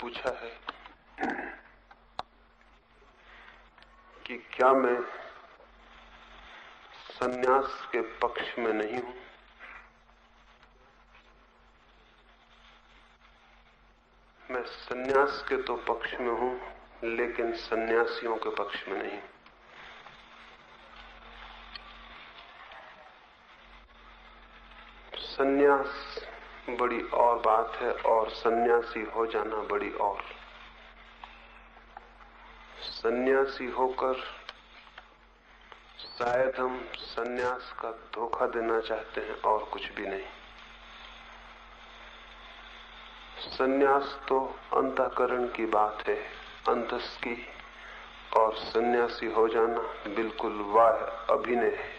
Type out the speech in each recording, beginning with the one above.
पूछा है कि क्या मैं सन्यास के पक्ष में नहीं हूं। मैं सन्यास के तो पक्ष में हूं, लेकिन सन्यासियों के पक्ष में नहीं। सन्यास बड़ी और बात है और सन्यासी हो जाना बड़ी और। सन्यासी होकर शायद हम सन्यास का धोखा देना चाहते हैं और कुछ भी नहीं। सन्यास तो अंतःकरण की बात है, अंतस की, और सन्यासी हो जाना बिल्कुल बाह्य अभिनय है।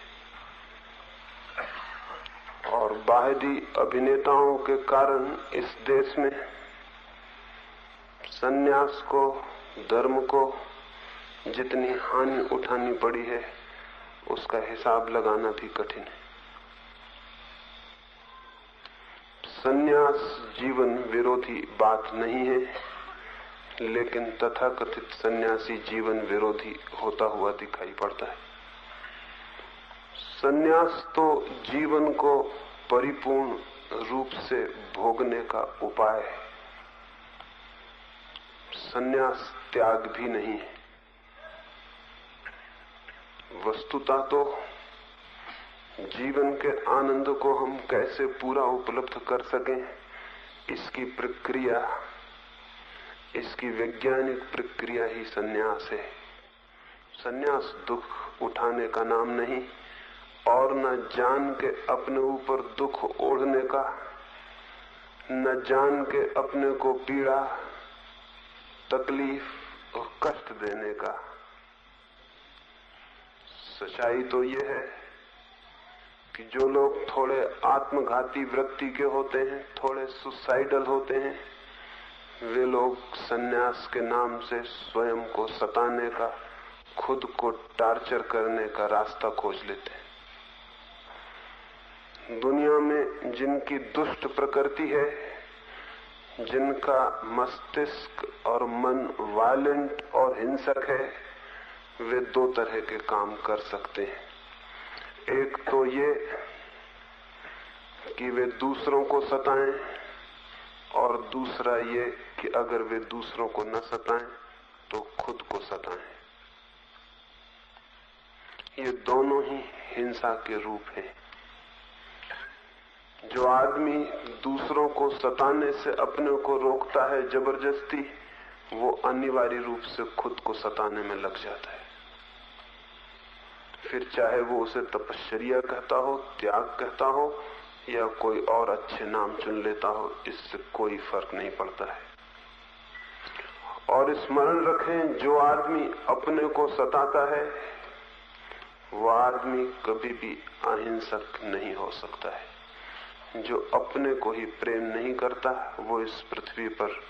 और बाहरी अभिनेताओं के कारण इस देश में सन्यास को, धर्म को जितनी हानि उठानी पड़ी है उसका हिसाब लगाना भी कठिन है। सन्यास जीवन विरोधी बात नहीं है, लेकिन तथाकथित सन्यासी जीवन विरोधी होता हुआ दिखाई पड़ता है। सन्यास तो जीवन को परिपूर्ण रूप से भोगने का उपाय है। सन्यास त्याग भी नहीं है। वस्तुतः तो जीवन के आनंद को हम कैसे पूरा उपलब्ध कर सकें, इसकी प्रक्रिया, इसकी वैज्ञानिक प्रक्रिया ही सन्यास है। सन्यास दुख उठाने का नाम नहीं, और न जान के अपने ऊपर दुख ओढ़ने का, न जान के अपने को पीड़ा, तकलीफ और कष्ट देने का। सच्चाई तो ये है कि जो लोग थोड़े आत्मघाती वृत्ति के होते हैं, थोड़े सुसाइडल होते हैं, वे लोग सन्यास के नाम से स्वयं को सताने का, खुद को टार्चर करने का रास्ता खोज लेते हैं। दुनिया में जिनकी दुष्ट प्रकृति है, जिनका मस्तिष्क और मन वायलेंट और हिंसक है, वे दो तरह के काम कर सकते हैं। एक तो ये कि वे दूसरों को सताएं, और दूसरा ये कि अगर वे दूसरों को न सताएं तो खुद को सताएं। ये दोनों ही हिंसा के रूप हैं। जो आदमी दूसरों को सताने से अपने को रोकता है जबरदस्ती, वो अनिवार्य रूप से खुद को सताने में लग जाता है। फिर चाहे वो उसे तपश्चर्या कहता हो, त्याग कहता हो, या कोई और अच्छे नाम चुन लेता हो, इससे कोई फर्क नहीं पड़ता है। और स्मरण रखें, जो आदमी अपने को सताता है वो आदमी कभी भी अहिंसक नहीं हो सकता है। जो अपने को ही प्रेम नहीं करता, वो इस पृथ्वी पर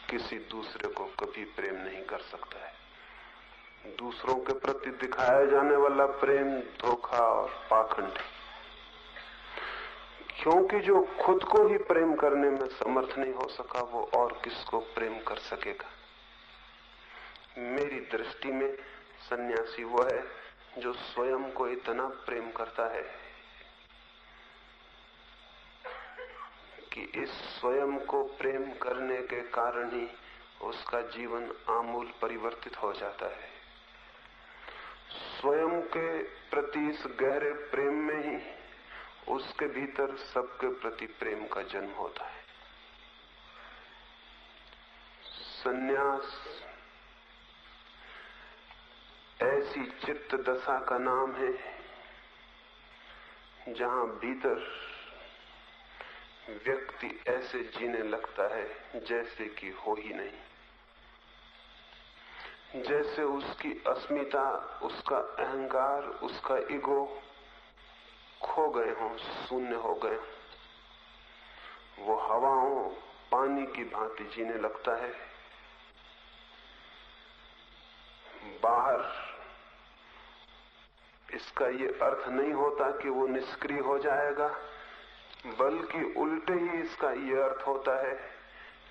किसी दूसरे को कभी प्रेम नहीं कर सकता है। दूसरों के प्रति दिखाया जाने वाला प्रेम धोखा और पाखंड है, क्योंकि जो खुद को ही प्रेम करने में समर्थ नहीं हो सका, वो और किसको प्रेम कर सकेगा। मेरी दृष्टि में सन्यासी वो है जो स्वयं को इतना प्रेम करता है कि इस स्वयं को प्रेम करने के कारण ही उसका जीवन आमूल परिवर्तित हो जाता है। स्वयं के प्रति इस गहरे प्रेम में ही उसके भीतर सबके प्रति प्रेम का जन्म होता है। सन्यास ऐसी चित्त दशा का नाम है जहां भीतर व्यक्ति ऐसे जीने लगता है जैसे कि हो ही नहीं, जैसे उसकी अस्मिता, उसका अहंकार, उसका ईगो खो गए हों, शून्य हो गए। वो हवाओं, पानी की भांति जीने लगता है। बाहर इसका ये अर्थ नहीं होता कि वो निष्क्रिय हो जाएगा, बल्कि उल्टे ही इसका ये अर्थ होता है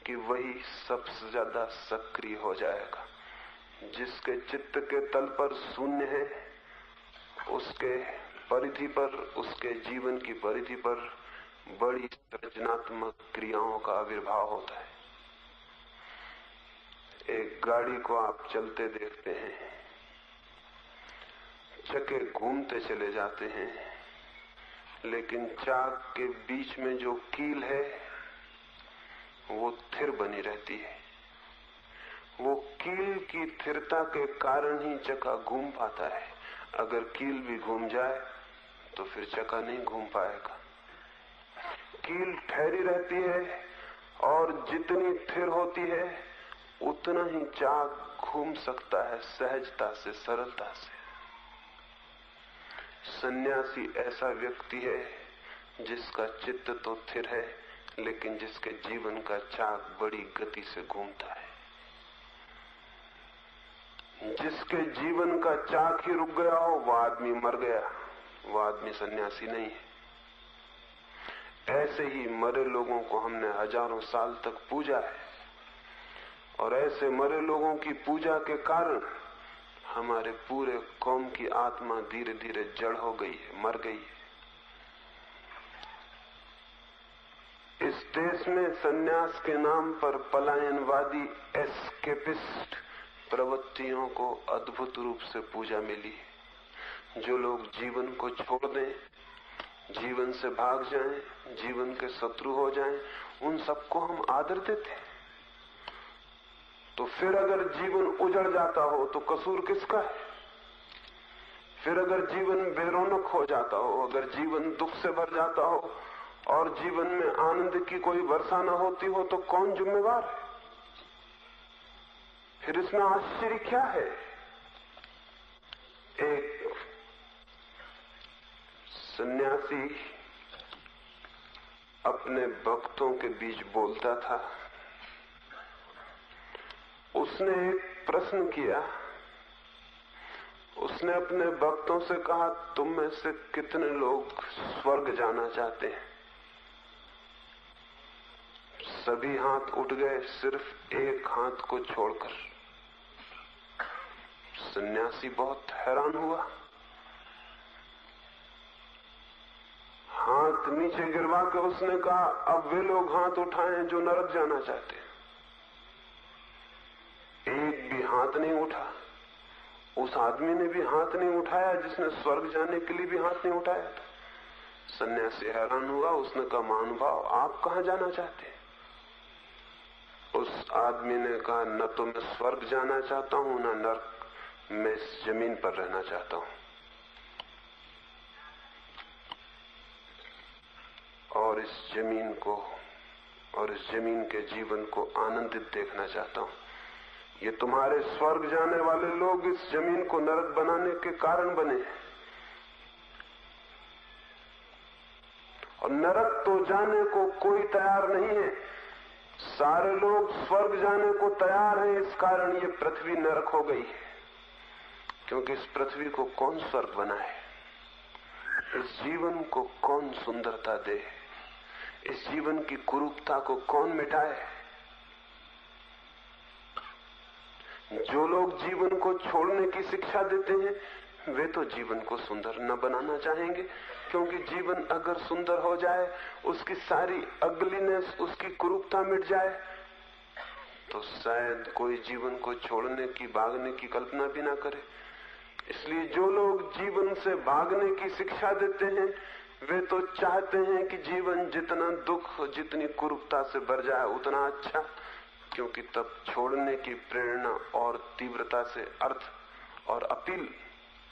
कि वही सबसे ज्यादा सक्रिय हो जाएगा। जिसके चित्त के तल पर शून्य है, उसके परिधि पर, उसके जीवन की परिधि पर बड़ी सृजनात्मक क्रियाओं का आविर्भाव होता है। एक गाड़ी को आप चलते देखते हैं, चक्के घूमते चले जाते हैं, लेकिन चाक के बीच में जो कील है वो स्थिर बनी रहती है। वो कील की स्थिरता के कारण ही चक्का घूम पाता है। अगर कील भी घूम जाए तो फिर चक्का नहीं घूम पाएगा। कील ठहरी रहती है और जितनी स्थिर होती है उतना ही चाक घूम सकता है, सहजता से, सरलता से। सन्यासी ऐसा व्यक्ति है जिसका चित्त तो स्थिर है, लेकिन जिसके जीवन का चाक बड़ी गति से घूमता है। जिसके जीवन का चाक ही रुक गया हो वो आदमी मर गया, वो आदमी सन्यासी नहीं है। ऐसे ही मरे लोगों को हमने हजारों साल तक पूजा है, और ऐसे मरे लोगों की पूजा के कारण हमारे पूरे कौम की आत्मा धीरे धीरे जड़ हो गई है, मर गई है। इस देश में सन्यास के नाम पर पलायनवादी एस्केपिस्ट प्रवृत्तियों को अद्भुत रूप से पूजा मिली है। जो लोग जीवन को छोड़ दें, जीवन से भाग जाएं, जीवन के शत्रु हो जाएं, उन सबको हम आदर देते हैं। तो फिर अगर जीवन उजड़ जाता हो तो कसूर किसका है? फिर अगर जीवन बेरौनक हो जाता हो, अगर जीवन दुख से भर जाता हो और जीवन में आनंद की कोई वर्षा न होती हो, तो कौन जिम्मेवार है? फिर इसमें आश्चर्य क्या है? एक सन्यासी अपने भक्तों के बीच बोलता था। उसने एक प्रश्न किया। उसने अपने भक्तों से कहा, तुम में से कितने लोग स्वर्ग जाना चाहते हैं? सभी हाथ उठ गए, सिर्फ एक हाथ को छोड़कर। सन्यासी बहुत हैरान हुआ। हाथ नीचे गिरवा कर उसने कहा, अब वे लोग हाथ उठाएं जो नरक जाना चाहते हैं। एक भी हाथ नहीं उठा। उस आदमी ने भी हाथ नहीं उठाया जिसने स्वर्ग जाने के लिए भी हाथ नहीं उठाया था। सन्यासी हैरान हुआ। उसने कहा, महानुभाव, आप कहां जाना चाहते हैं? उस आदमी ने कहा, न तो मैं स्वर्ग जाना चाहता हूं, न नरक। मैं इस जमीन पर रहना चाहता हूं और इस जमीन को और इस जमीन के जीवन को आनंदित देखना चाहता हूं। ये तुम्हारे स्वर्ग जाने वाले लोग इस जमीन को नरक बनाने के कारण बने हैं। और नरक तो जाने को कोई तैयार नहीं है। सारे लोग स्वर्ग जाने को तैयार हैं। इस कारण ये पृथ्वी नरक हो गई है, क्योंकि इस पृथ्वी को कौन स्वर्ग बनाए? इस जीवन को कौन सुंदरता दे? इस जीवन की कुरूपता को कौन मिटाए? जो लोग जीवन को छोड़ने की शिक्षा देते हैं वे तो जीवन को सुंदर न बनाना चाहेंगे, क्योंकि जीवन अगर सुंदर हो जाए, उसकी सारी अगलीनेस, उसकी कुरूपता मिट जाए, तो शायद कोई जीवन को छोड़ने की, भागने की कल्पना भी ना करे। इसलिए जो लोग जीवन से भागने की शिक्षा देते हैं वे तो चाहते हैं कि जीवन जितना दुख, जितनी कुरूपता से भर जाए उतना अच्छा, क्योंकि तब छोड़ने की प्रेरणा और तीव्रता से अर्थ और अपील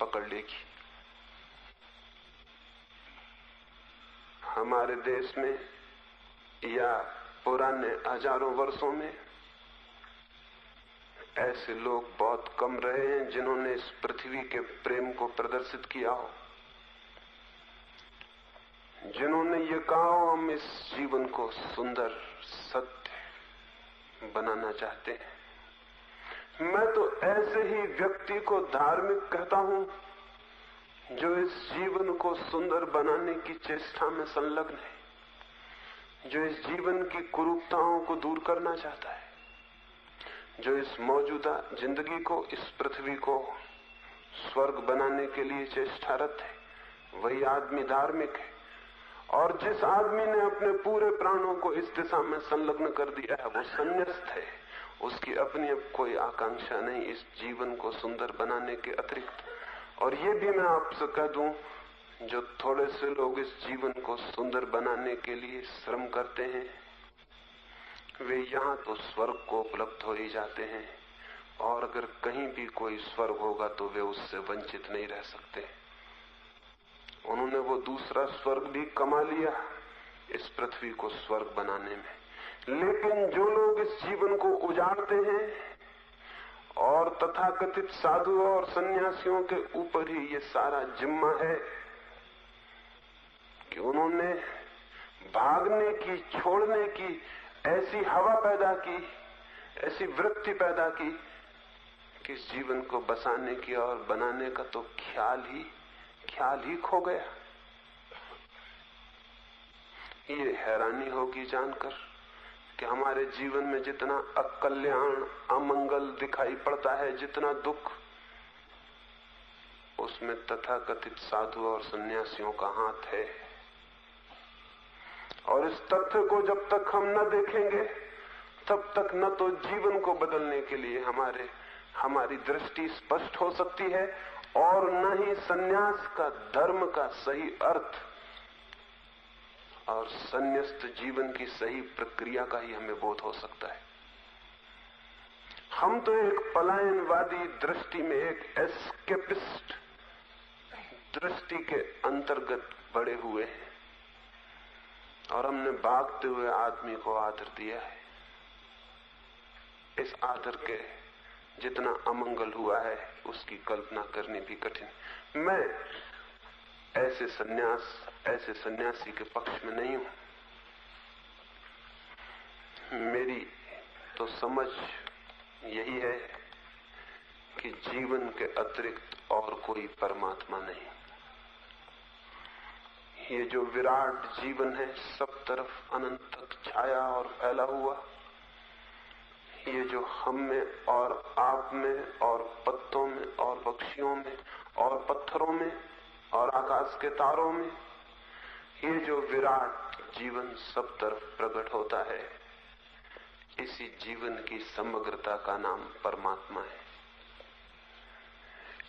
पकड़ लेगी। हमारे देश में या पुराने हजारों वर्षों में ऐसे लोग बहुत कम रहे हैं जिन्होंने इस पृथ्वी के प्रेम को प्रदर्शित किया हो, जिन्होंने ये कहा हो, हम इस जीवन को सुंदर, सत्य बनाना चाहते हैं। मैं तो ऐसे ही व्यक्ति को धार्मिक कहता हूं जो इस जीवन को सुंदर बनाने की चेष्टा में संलग्न है, जो इस जीवन की कुरूपताओं को दूर करना चाहता है, जो इस मौजूदा जिंदगी को, इस पृथ्वी को स्वर्ग बनाने के लिए चेष्टारत है, वही आदमी धार्मिक है। और जिस आदमी ने अपने पूरे प्राणों को इस दिशा में संलग्न कर दिया है, वो संन्यास्त है। उसकी अपनी अब कोई आकांक्षा नहीं इस जीवन को सुंदर बनाने के अतिरिक्त। और ये भी मैं आपसे कह दूं, जो थोड़े से लोग इस जीवन को सुंदर बनाने के लिए श्रम करते हैं, वे यहाँ तो स्वर्ग को उपलब्ध हो ही जाते हैं, और अगर कहीं भी कोई स्वर्ग होगा तो वे उससे वंचित नहीं रह सकते। उन्होंने वो दूसरा स्वर्ग भी कमा लिया इस पृथ्वी को स्वर्ग बनाने में। लेकिन जो लोग इस जीवन को उजाड़ते हैं, और तथाकथित साधु और सन्यासियों के ऊपर ही ये सारा जिम्मा है कि उन्होंने भागने की, छोड़ने की ऐसी हवा पैदा की, ऐसी वृत्ति पैदा की कि इस जीवन को बसाने की और बनाने का तो ख्याल ही खो गया। ये हैरानी होगी जानकर कि हमारे जीवन में जितना अकल्याण, अमंगल दिखाई पड़ता है, जितना दुख, उसमें तथाकथित साधु और सन्यासियों का हाथ है। और इस तथ्य को जब तक हम न देखेंगे, तब तक न तो जीवन को बदलने के लिए हमारी दृष्टि स्पष्ट हो सकती है, और न ही सन्यास का, धर्म का सही अर्थ और संन्यास्त जीवन की सही प्रक्रिया का ही हमें बोध हो सकता है। हम तो एक पलायनवादी दृष्टि में, एक एस्केपिस्ट दृष्टि के अंतर्गत बड़े हुए हैं, और हमने भागते हुए आदमी को आदर दिया है। इस आदर के जितना अमंगल हुआ है उसकी कल्पना करनी भी कठिन। मैं ऐसे सन्यासी के पक्ष में नहीं हूं। मेरी तो समझ यही है कि जीवन के अतिरिक्त और कोई परमात्मा नहीं। ये जो विराट जीवन है, सब तरफ अनंत तक छाया और फैला हुआ, ये जो हम में और आप में और पत्तों में और पक्षियों में और पत्थरों में और आकाश के तारों में, ये जो विराट जीवन सब तरफ प्रकट होता है, इसी जीवन की समग्रता का नाम परमात्मा है।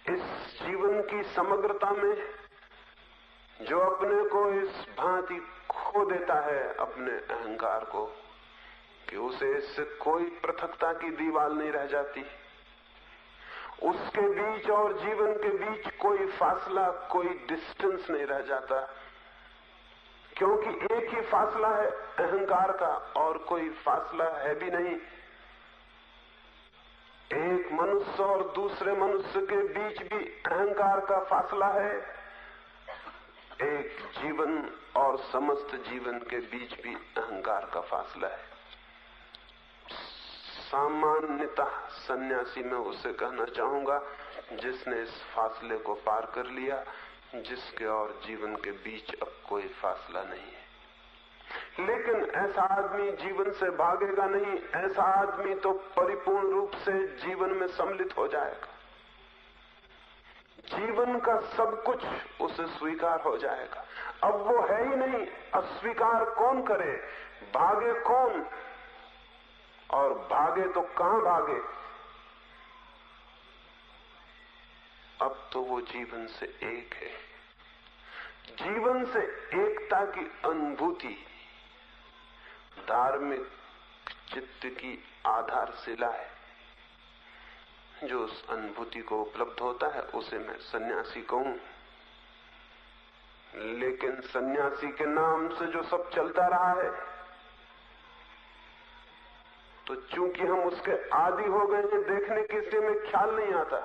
इस जीवन की समग्रता में जो अपने को इस भांति खो देता है, अपने अहंकार को, कि उसे इससे कोई पृथकता की दीवार नहीं रह जाती, उसके बीच और जीवन के बीच कोई फासला, कोई डिस्टेंस नहीं रह जाता, क्योंकि एक ही फासला है अहंकार का, और कोई फासला है भी नहीं। एक मनुष्य और दूसरे मनुष्य के बीच भी अहंकार का फासला है, एक जीवन और समस्त जीवन के बीच भी अहंकार का फासला है। सामान्यतः सन्यासी में उसे कहना चाहूंगा जिसने इस फासले को पार कर लिया, जिसके और जीवन के बीच अब कोई फासला नहीं है। लेकिन ऐसा आदमी जीवन से भागेगा नहीं, ऐसा आदमी तो परिपूर्ण रूप से जीवन में सम्मिलित हो जाएगा। जीवन का सब कुछ उसे स्वीकार हो जाएगा। अब वो है ही नहीं, अस्वीकार कौन करे, भागे कौन, और भागे तो कहां भागे। अब तो वो जीवन से एक है। जीवन से एकता की अनुभूति धार्मिक चित्त की आधारशिला है। जो उस अनुभूति को उपलब्ध होता है उसे मैं सन्यासी कहूं। लेकिन सन्यासी के नाम से जो सब चलता रहा है, तो चूंकि हम उसके आदी हो गए हैं देखने के, इसलिए में ख्याल नहीं आता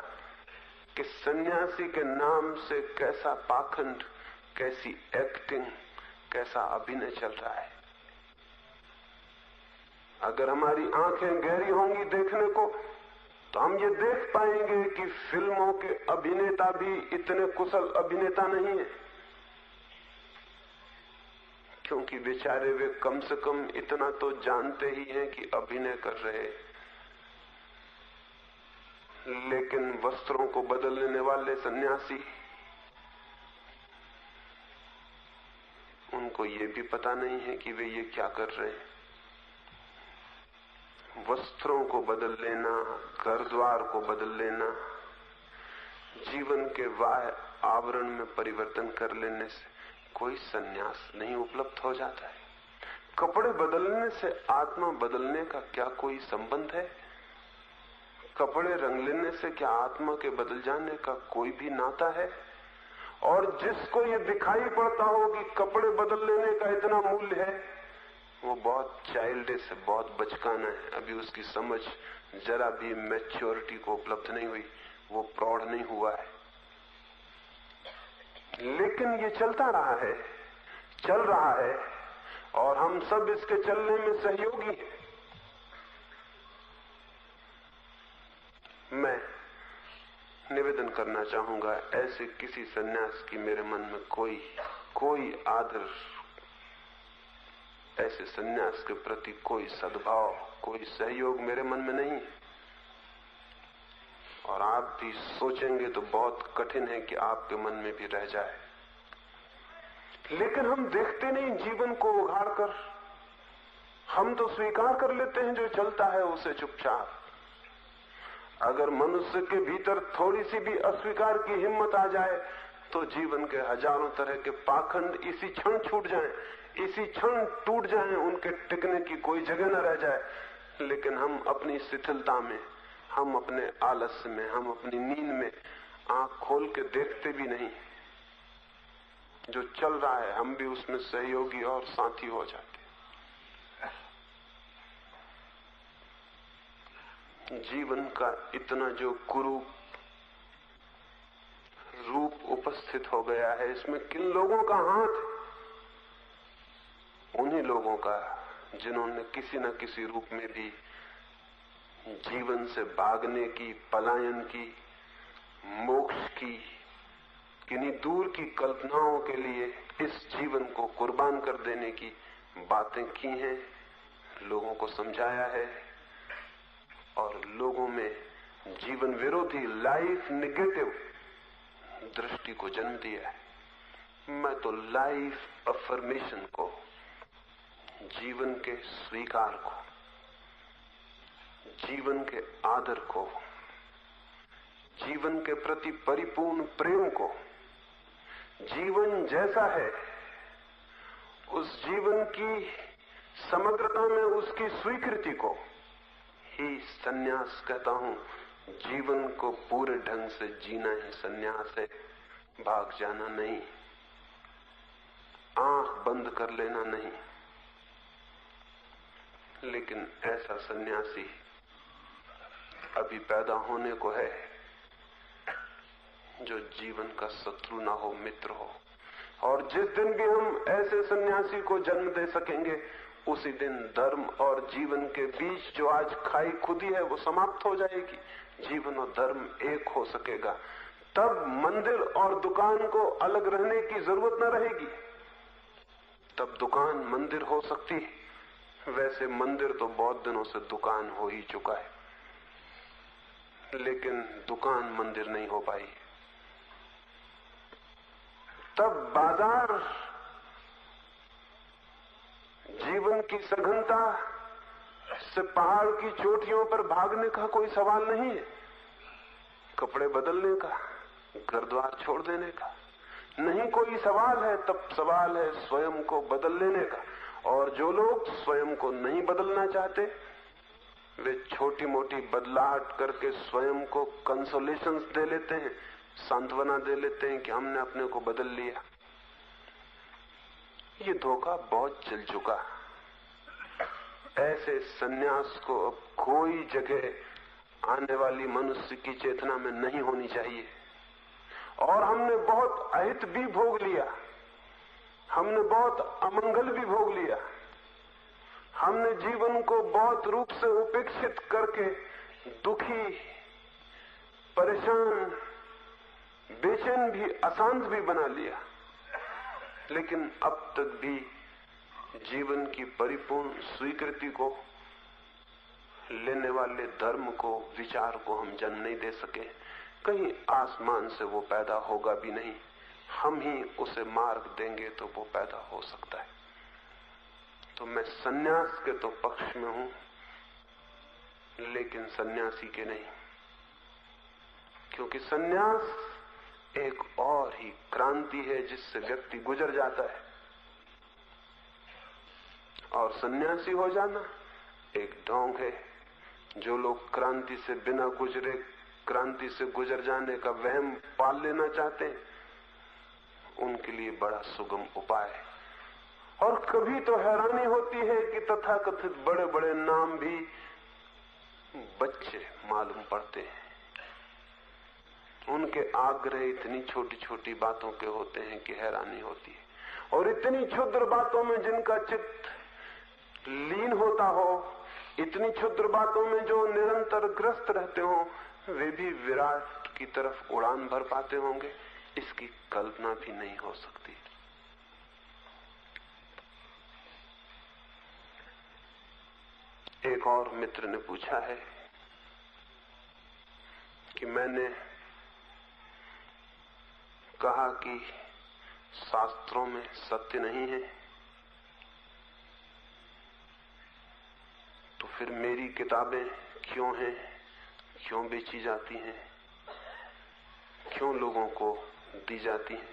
कि सन्यासी के नाम से कैसा पाखंड, कैसी एक्टिंग, कैसा अभिनय चल रहा है। अगर हमारी आंखें गहरी होंगी देखने को, तो हम ये देख पाएंगे कि फिल्मों के अभिनेता भी इतने कुशल अभिनेता नहीं है। क्योंकि बेचारे वे कम से कम इतना तो जानते ही हैं कि अभिनय कर रहे हैं। लेकिन वस्त्रों को बदल लेने वाले सन्यासी, उनको ये भी पता नहीं है कि वे ये क्या कर रहे हैं। वस्त्रों को बदल लेना, घर द्वार को बदल लेना, जीवन के बाह्य आवरण में परिवर्तन कर लेने से कोई सन्यास नहीं उपलब्ध हो जाता है। कपड़े बदलने से आत्मा बदलने का क्या कोई संबंध है? कपड़े रंग लेने से क्या आत्मा के बदल जाने का कोई भी नाता है? और जिसको ये दिखाई पड़ता हो कि कपड़े बदल लेने का इतना मूल्य है, वो बहुत चाइल्डिश है, बहुत बचकाना है। अभी उसकी समझ जरा भी मैच्योरिटी को उपलब्ध नहीं हुई, वो प्रौढ़ नहीं हुआ है। लेकिन ये चलता रहा है, चल रहा है, और हम सब इसके चलने में सहयोगी हैं। मैं निवेदन करना चाहूंगा, ऐसे किसी सन्यास की मेरे मन में कोई आदर, ऐसे सन्यास के प्रति कोई सद्भाव, कोई सहयोग मेरे मन में नहीं है। और आप भी सोचेंगे तो बहुत कठिन है कि आपके मन में भी रह जाए। लेकिन हम देखते नहीं जीवन को उघाड़ कर, हम तो स्वीकार कर लेते हैं जो चलता है उसे चुपचाप। अगर मनुष्य के भीतर थोड़ी सी भी अस्वीकार की हिम्मत आ जाए तो जीवन के हजारों तरह के पाखंड इसी क्षण छूट जाएं, इसी क्षण टूट जाएं, उनके टिकने की कोई जगह न रह जाए। लेकिन हम अपनी शिथिलता में, हम अपने आलस्य में, हम अपनी नींद में आंख खोल के देखते भी नहीं। जो चल रहा है हम भी उसमें सहयोगी और साथी हो जाते। जीवन का इतना जो कुरूप रूप उपस्थित हो गया है, इसमें किन लोगों का हाथ? उन्हीं लोगों का जिन्होंने किसी न किसी रूप में भी जीवन से भागने की, पलायन की, मोक्ष की, किन्हीं दूर की कल्पनाओं के लिए इस जीवन को कुर्बान कर देने की बातें की हैं, लोगों को समझाया है और लोगों में जीवन विरोधी, लाइफ नेगेटिव दृष्टि को जन्म दिया है। मैं तो लाइफ अफर्मेशन को, जीवन के स्वीकार को, जीवन के आदर को, जीवन के प्रति परिपूर्ण प्रेम को, जीवन जैसा है उस जीवन की समग्रता में उसकी स्वीकृति को ही सन्यास कहता हूं। जीवन को पूरे ढंग से जीना ही सन्यास है, भाग जाना नहीं, आंख बंद कर लेना नहीं। लेकिन ऐसा सन्यासी अभी पैदा होने को है जो जीवन का शत्रु ना हो, मित्र हो। और जिस दिन भी हम ऐसे सन्यासी को जन्म दे सकेंगे, उसी दिन धर्म और जीवन के बीच जो आज खाई खुदी है वो समाप्त हो जाएगी। जीवन और धर्म एक हो सकेगा। तब मंदिर और दुकान को अलग रहने की जरूरत न रहेगी। तब दुकान मंदिर हो सकती है। वैसे मंदिर तो बहुत दिनों से दुकान हो ही चुका है, लेकिन दुकान मंदिर नहीं हो पाई। तब बाजार जीवन की सघनता से पहाड़ की चोटियों पर भागने का कोई सवाल नहीं है। कपड़े बदलने का, घर द्वार छोड़ देने का नहीं कोई सवाल है। तब सवाल है स्वयं को बदल लेने का। और जो लोग स्वयं को नहीं बदलना चाहते, वे छोटी मोटी बदलाहट करके स्वयं को कंसोलेशंस दे लेते हैं, सांत्वना दे लेते हैं कि हमने अपने को बदल लिया। ये धोखा बहुत चल चुका। ऐसे सन्यास को अब कोई जगह आने वाली मनुष्य की चेतना में नहीं होनी चाहिए। और हमने बहुत अहित भी भोग लिया, हमने बहुत अमंगल भी भोग लिया। हमने जीवन को बहुत रूप से उपेक्षित करके दुखी, परेशान, बेचैन भी, अशांत भी बना लिया। लेकिन अब तक भी जीवन की परिपूर्ण स्वीकृति को लेने वाले धर्म को, विचार को हम जन्म नहीं दे सके। कहीं आसमान से वो पैदा होगा भी नहीं, हम ही उसे मार्ग देंगे तो वो पैदा हो सकता है। तो मैं सन्यास के तो पक्ष में हूं, लेकिन सन्यासी के नहीं, क्योंकि सन्यास एक और ही क्रांति है जिससे व्यक्ति गुजर जाता है, और सन्यासी हो जाना एक ढोंग है। जो लोग क्रांति से बिना गुजरे क्रांति से गुजर जाने का वहम पाल लेना चाहते हैं, उनके लिए बड़ा सुगम उपाय है। और कभी तो हैरानी होती है कि तथाकथित बड़े बड़े नाम भी बच्चे मालूम पड़ते हैं। उनके आग्रह इतनी छोटी छोटी बातों के होते हैं कि हैरानी होती है। और इतनी क्षुद्र बातों में जिनका चित्त लीन होता हो, इतनी क्षुद्र बातों में जो निरंतर ग्रस्त रहते हो, वे भी विराट की तरफ उड़ान भर पाते होंगे, इसकी कल्पना भी नहीं हो सकती। एक और मित्र ने पूछा है कि मैंने कहा कि शास्त्रों में सत्य नहीं है, तो फिर मेरी किताबें क्यों हैं, क्यों बेची जाती हैं, क्यों लोगों को दी जाती हैं?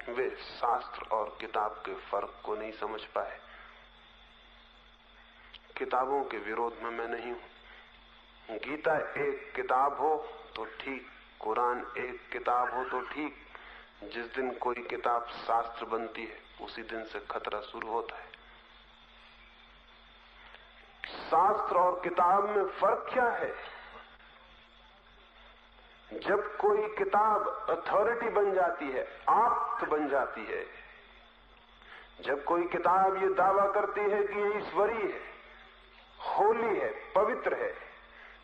वे शास्त्र और किताब के फर्क को नहीं समझ पाए। किताबों के विरोध में मैं नहीं हूं। गीता एक किताब हो तो ठीक, कुरान एक किताब हो तो ठीक। जिस दिन कोई किताब शास्त्र बनती है, उसी दिन से खतरा शुरू होता है। शास्त्र और किताब में फर्क क्या है? जब कोई किताब अथॉरिटी बन जाती है, आप्त बन जाती है, जब कोई किताब ये दावा करती है कि ये ईश्वरीय है, होली है, पवित्र है,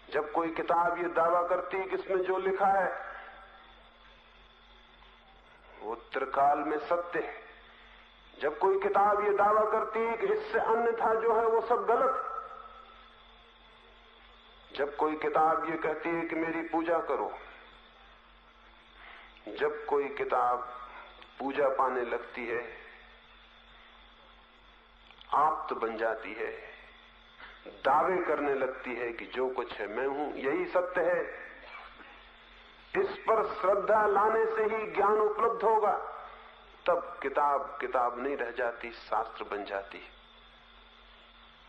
जब कोई किताब ये दावा करती है कि इसमें जो लिखा है वो त्रिकाल में सत्य है, जब कोई किताब ये दावा करती है कि इससे अन्यथा जो है वो सब गलत है, जब कोई किताब ये कहती है कि मेरी पूजा करो, जब कोई किताब पूजा पाने लगती है, आप्त बन जाती है, दावे करने लगती है कि जो कुछ है मैं हूं, यही सत्य है, इस पर श्रद्धा लाने से ही ज्ञान उपलब्ध होगा, तब किताब किताब नहीं रह जाती, शास्त्र बन जाती।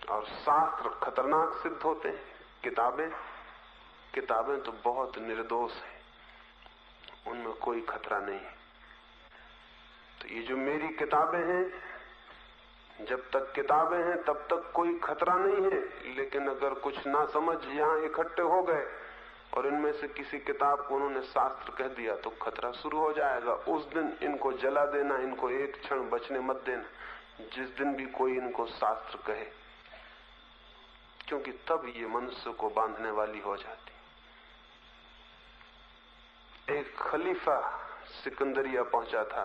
और शास्त्र खतरनाक सिद्ध होते हैं। किताबें तो बहुत निर्दोष हैं, उनमें कोई खतरा नहीं है। तो ये जो मेरी किताबें हैं, जब तक किताबें हैं तब तक कोई खतरा नहीं है, लेकिन अगर कुछ ना समझ यहां इकट्ठे हो गए और इनमें से किसी किताब को उन्होंने शास्त्र कह दिया तो खतरा शुरू हो जाएगा। उस दिन इनको जला देना, इनको एक क्षण बचने मत देना जिस दिन भी कोई इनको शास्त्र कहे, क्योंकि तब ये मनुष्य को बांधने वाली हो जाती। एक खलीफा सिकंदरिया पहुंचा था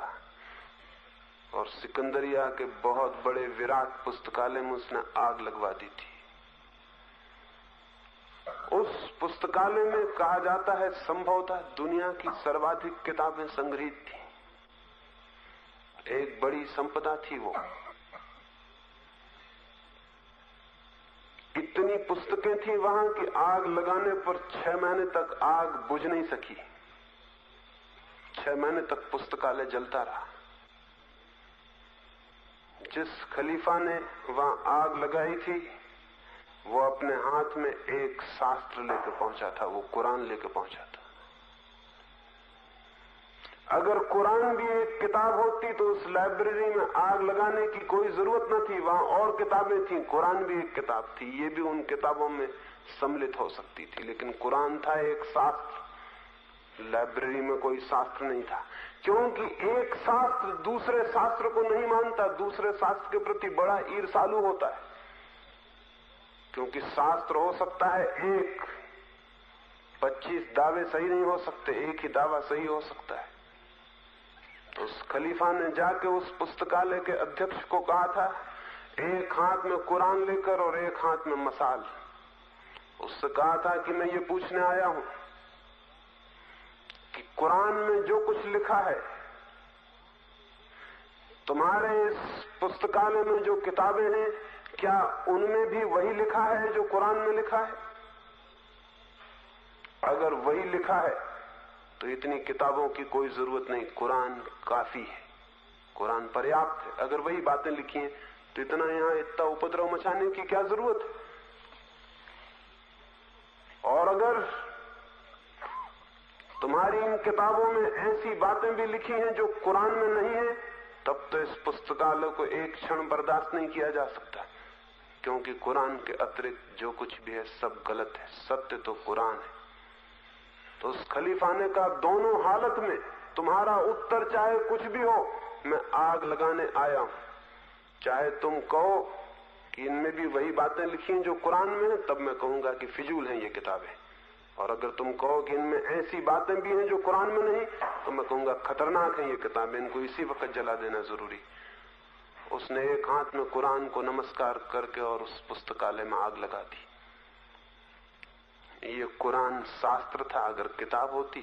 और सिकंदरिया के बहुत बड़े विराट पुस्तकालय में उसने आग लगवा दी थी। उस पुस्तकालय में कहा जाता है संभवतः दुनिया की सर्वाधिक किताबें संग्रहित थी। एक बड़ी संपदा थी वो। इतनी पुस्तकें थी वहां कि आग लगाने पर 6 महीने तक आग बुझ नहीं सकी। 6 महीने तक पुस्तकालय जलता रहा। जिस खलीफा ने वहां आग लगाई थी वो अपने हाथ में एक शास्त्र लेकर पहुंचा था, वो कुरान लेकर पहुंचा था। अगर कुरान भी एक किताब होती तो उस लाइब्रेरी में आग लगाने की कोई जरूरत न थी, वहां और किताबें थी, कुरान भी एक किताब थी, ये भी उन किताबों में सम्मिलित हो सकती थी। लेकिन कुरान था एक शास्त्र, लाइब्रेरी में कोई शास्त्र नहीं था, क्योंकि एक शास्त्र दूसरे शास्त्र को नहीं मानता, दूसरे शास्त्र के प्रति बड़ा ईर्ष्यालु होता है। क्योंकि शास्त्र हो सकता है एक, 25 दावे सही नहीं हो सकते, एक ही दावा सही हो सकता है। उस खलीफा ने जाके उस पुस्तकालय के अध्यक्ष को कहा था, एक हाथ में कुरान लेकर और एक हाथ में मसाल। उससे कहा था कि मैं ये पूछने आया हूं कि कुरान में जो कुछ लिखा है, तुम्हारे इस पुस्तकालय में जो किताबें हैं, क्या उनमें भी वही लिखा है जो कुरान में लिखा है? अगर वही लिखा है तो इतनी किताबों की कोई जरूरत नहीं, कुरान काफी है, कुरान पर्याप्त है। अगर वही बातें लिखी हैं तो इतना यहां इतना उपद्रव मचाने की क्या जरूरत है? और अगर तुम्हारी इन किताबों में ऐसी बातें भी लिखी हैं जो कुरान में नहीं है, तब तो इस पुस्तकालय को एक क्षण बर्दाश्त नहीं किया जा सकता, क्योंकि कुरान के अतिरिक्त जो कुछ भी है सब गलत है, सत्य तो कुरान है। तो उस खलीफा ने कहा, दोनों हालत में तुम्हारा उत्तर चाहे कुछ भी हो, मैं आग लगाने आया हूं। चाहे तुम कहो कि इनमें भी वही बातें लिखी हैं जो कुरान में है, तब मैं कहूंगा कि फिजूल हैं ये किताबें। और अगर तुम कहो कि इनमें ऐसी बातें भी हैं जो कुरान में नहीं, तो मैं कहूंगा खतरनाक हैं ये किताबें, इनको इसी वक्त जला देना जरूरी। उसने एक हाथ में कुरान को नमस्कार करके और उस पुस्तकालय में आग लगा दी। ये कुरान शास्त्र था, अगर किताब होती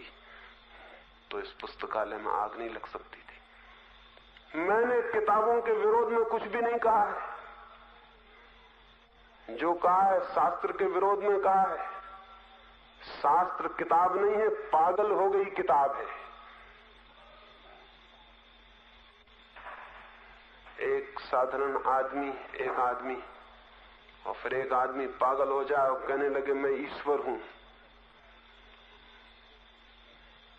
तो इस पुस्तकालय में आग नहीं लग सकती थी। मैंने किताबों के विरोध में कुछ भी नहीं कहा है, जो कहा है शास्त्र के विरोध में कहा है। शास्त्र किताब नहीं है, पागल हो गई किताब है। एक साधारण आदमी, एक आदमी और फिर एक आदमी पागल हो जाए और कहने लगे मैं ईश्वर हूं,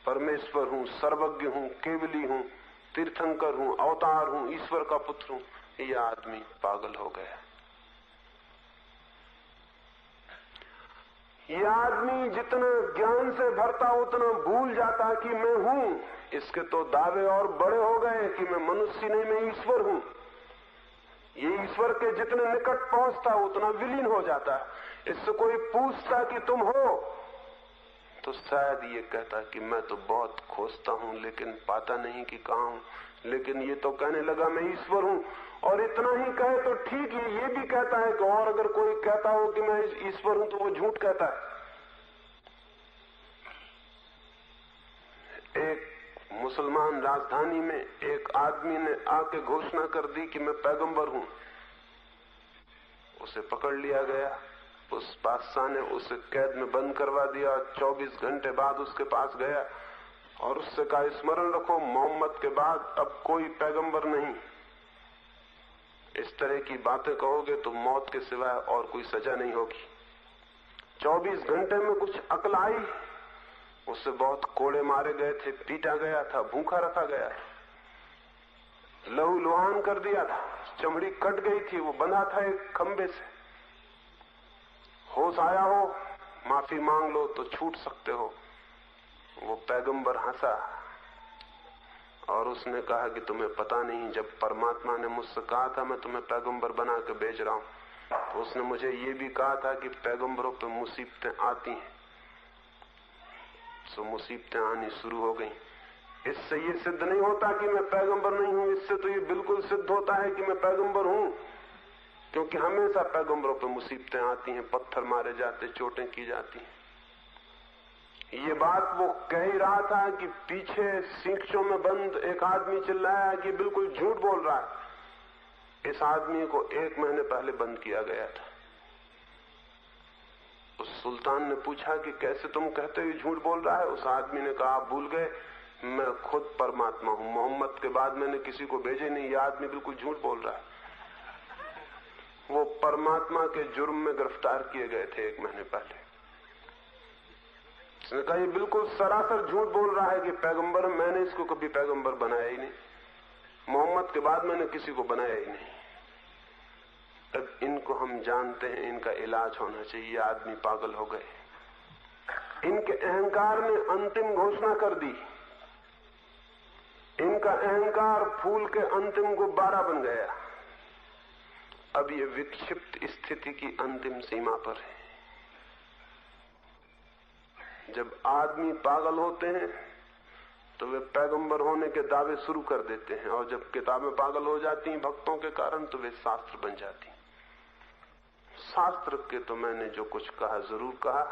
परमेश्वर हूं, सर्वज्ञ हूं, केवली हूं, तीर्थंकर हूं, अवतार हूं, ईश्वर का पुत्र हूं, यह आदमी पागल हो गया। यह आदमी जितना ज्ञान से भरता उतना भूल जाता कि मैं हूं। इसके तो दावे और बड़े हो गए कि मैं मनुष्य नहीं, मैं ईश्वर हूं। ये ईश्वर के जितने निकट पहुंचता उतना विलीन हो जाता। इससे कोई पूछता कि तुम हो, तो शायद ये कहता कि मैं तो बहुत खोजता हूं लेकिन पाता नहीं कि कहां हूं। लेकिन ये तो कहने लगा मैं ईश्वर हूं, और इतना ही कहे तो ठीक है। ये भी कहता है कि और अगर कोई कहता हो कि मैं ईश्वर हूं तो वो झूठ कहता है। एक मुसलमान राजधानी में एक आदमी ने आके घोषणा कर दी कि मैं पैगंबर हूं। उसे पकड़ लिया गया, उस बादशाह ने उसे कैद में बंद करवा दिया। 24 घंटे बाद उसके पास गया और उससे कहा, स्मरण रखो मोहम्मद के बाद अब कोई पैगंबर नहीं। इस तरह की बातें कहोगे तो मौत के सिवाय और कोई सजा नहीं होगी। 24 घंटे में कुछ अकल आई। उससे बहुत कोड़े मारे गए थे, पीटा गया था, भूखा रखा गया था, लहू लुहान कर दिया था, चमड़ी कट गई थी, वो बंधा था एक खंबे से। होश आया हो, माफी मांग लो तो छूट सकते हो। वो पैगंबर हंसा और उसने कहा कि तुम्हें पता नहीं, जब परमात्मा ने मुझसे कहा था मैं तुम्हें पैगंबर बना के भेज रहा हूं, तो उसने मुझे ये भी कहा था कि पैगंबरों पे मुसीबतें आती हैं। सो मुसीबतें आनी शुरू हो गई। इससे ये सिद्ध नहीं होता कि मैं पैगंबर नहीं हूं, इससे तो ये बिल्कुल सिद्ध होता है कि मैं पैगंबर हूं, क्योंकि हमेशा पैगंबरों पे मुसीबतें आती हैं, पत्थर मारे जाते, चोटें की जाती हैं। ये बात वो कह ही रहा था कि पीछे सींखों में बंद एक आदमी चिल्लाया कि बिल्कुल झूठ बोल रहा है। इस आदमी को 1 महीने पहले बंद किया गया था। उस सुल्तान ने पूछा कि कैसे तुम कहते हो झूठ बोल रहा है? उस आदमी ने कहा, आप भूल गए, मैं खुद परमात्मा हूं, मोहम्मद के बाद मैंने किसी को भेजे नहीं। यह आदमी बिल्कुल झूठ बोल रहा है। वो परमात्मा के जुर्म में गिरफ्तार किए गए थे 1 महीने पहले। उसने कहा, ये बिल्कुल सरासर झूठ बोल रहा है कि पैगंबर, मैंने इसको कभी पैगंबर बनाया ही नहीं, मोहम्मद के बाद मैंने किसी को बनाया ही नहीं। तब इनको हम जानते हैं, इनका इलाज होना चाहिए। आदमी पागल हो गए। इनके अहंकार ने अंतिम घोषणा कर दी। इनका अहंकार फूल के अंतिम गुब्बारा बन गया। अब ये विक्षिप्त स्थिति की अंतिम सीमा पर है। जब आदमी पागल होते हैं तो वे पैगंबर होने के दावे शुरू कर देते हैं, और जब किताबें पागल हो जाती हैं भक्तों के कारण तो वे शास्त्र बन जाती। शास्त्र के तो मैंने जो कुछ कहा जरूर कहा,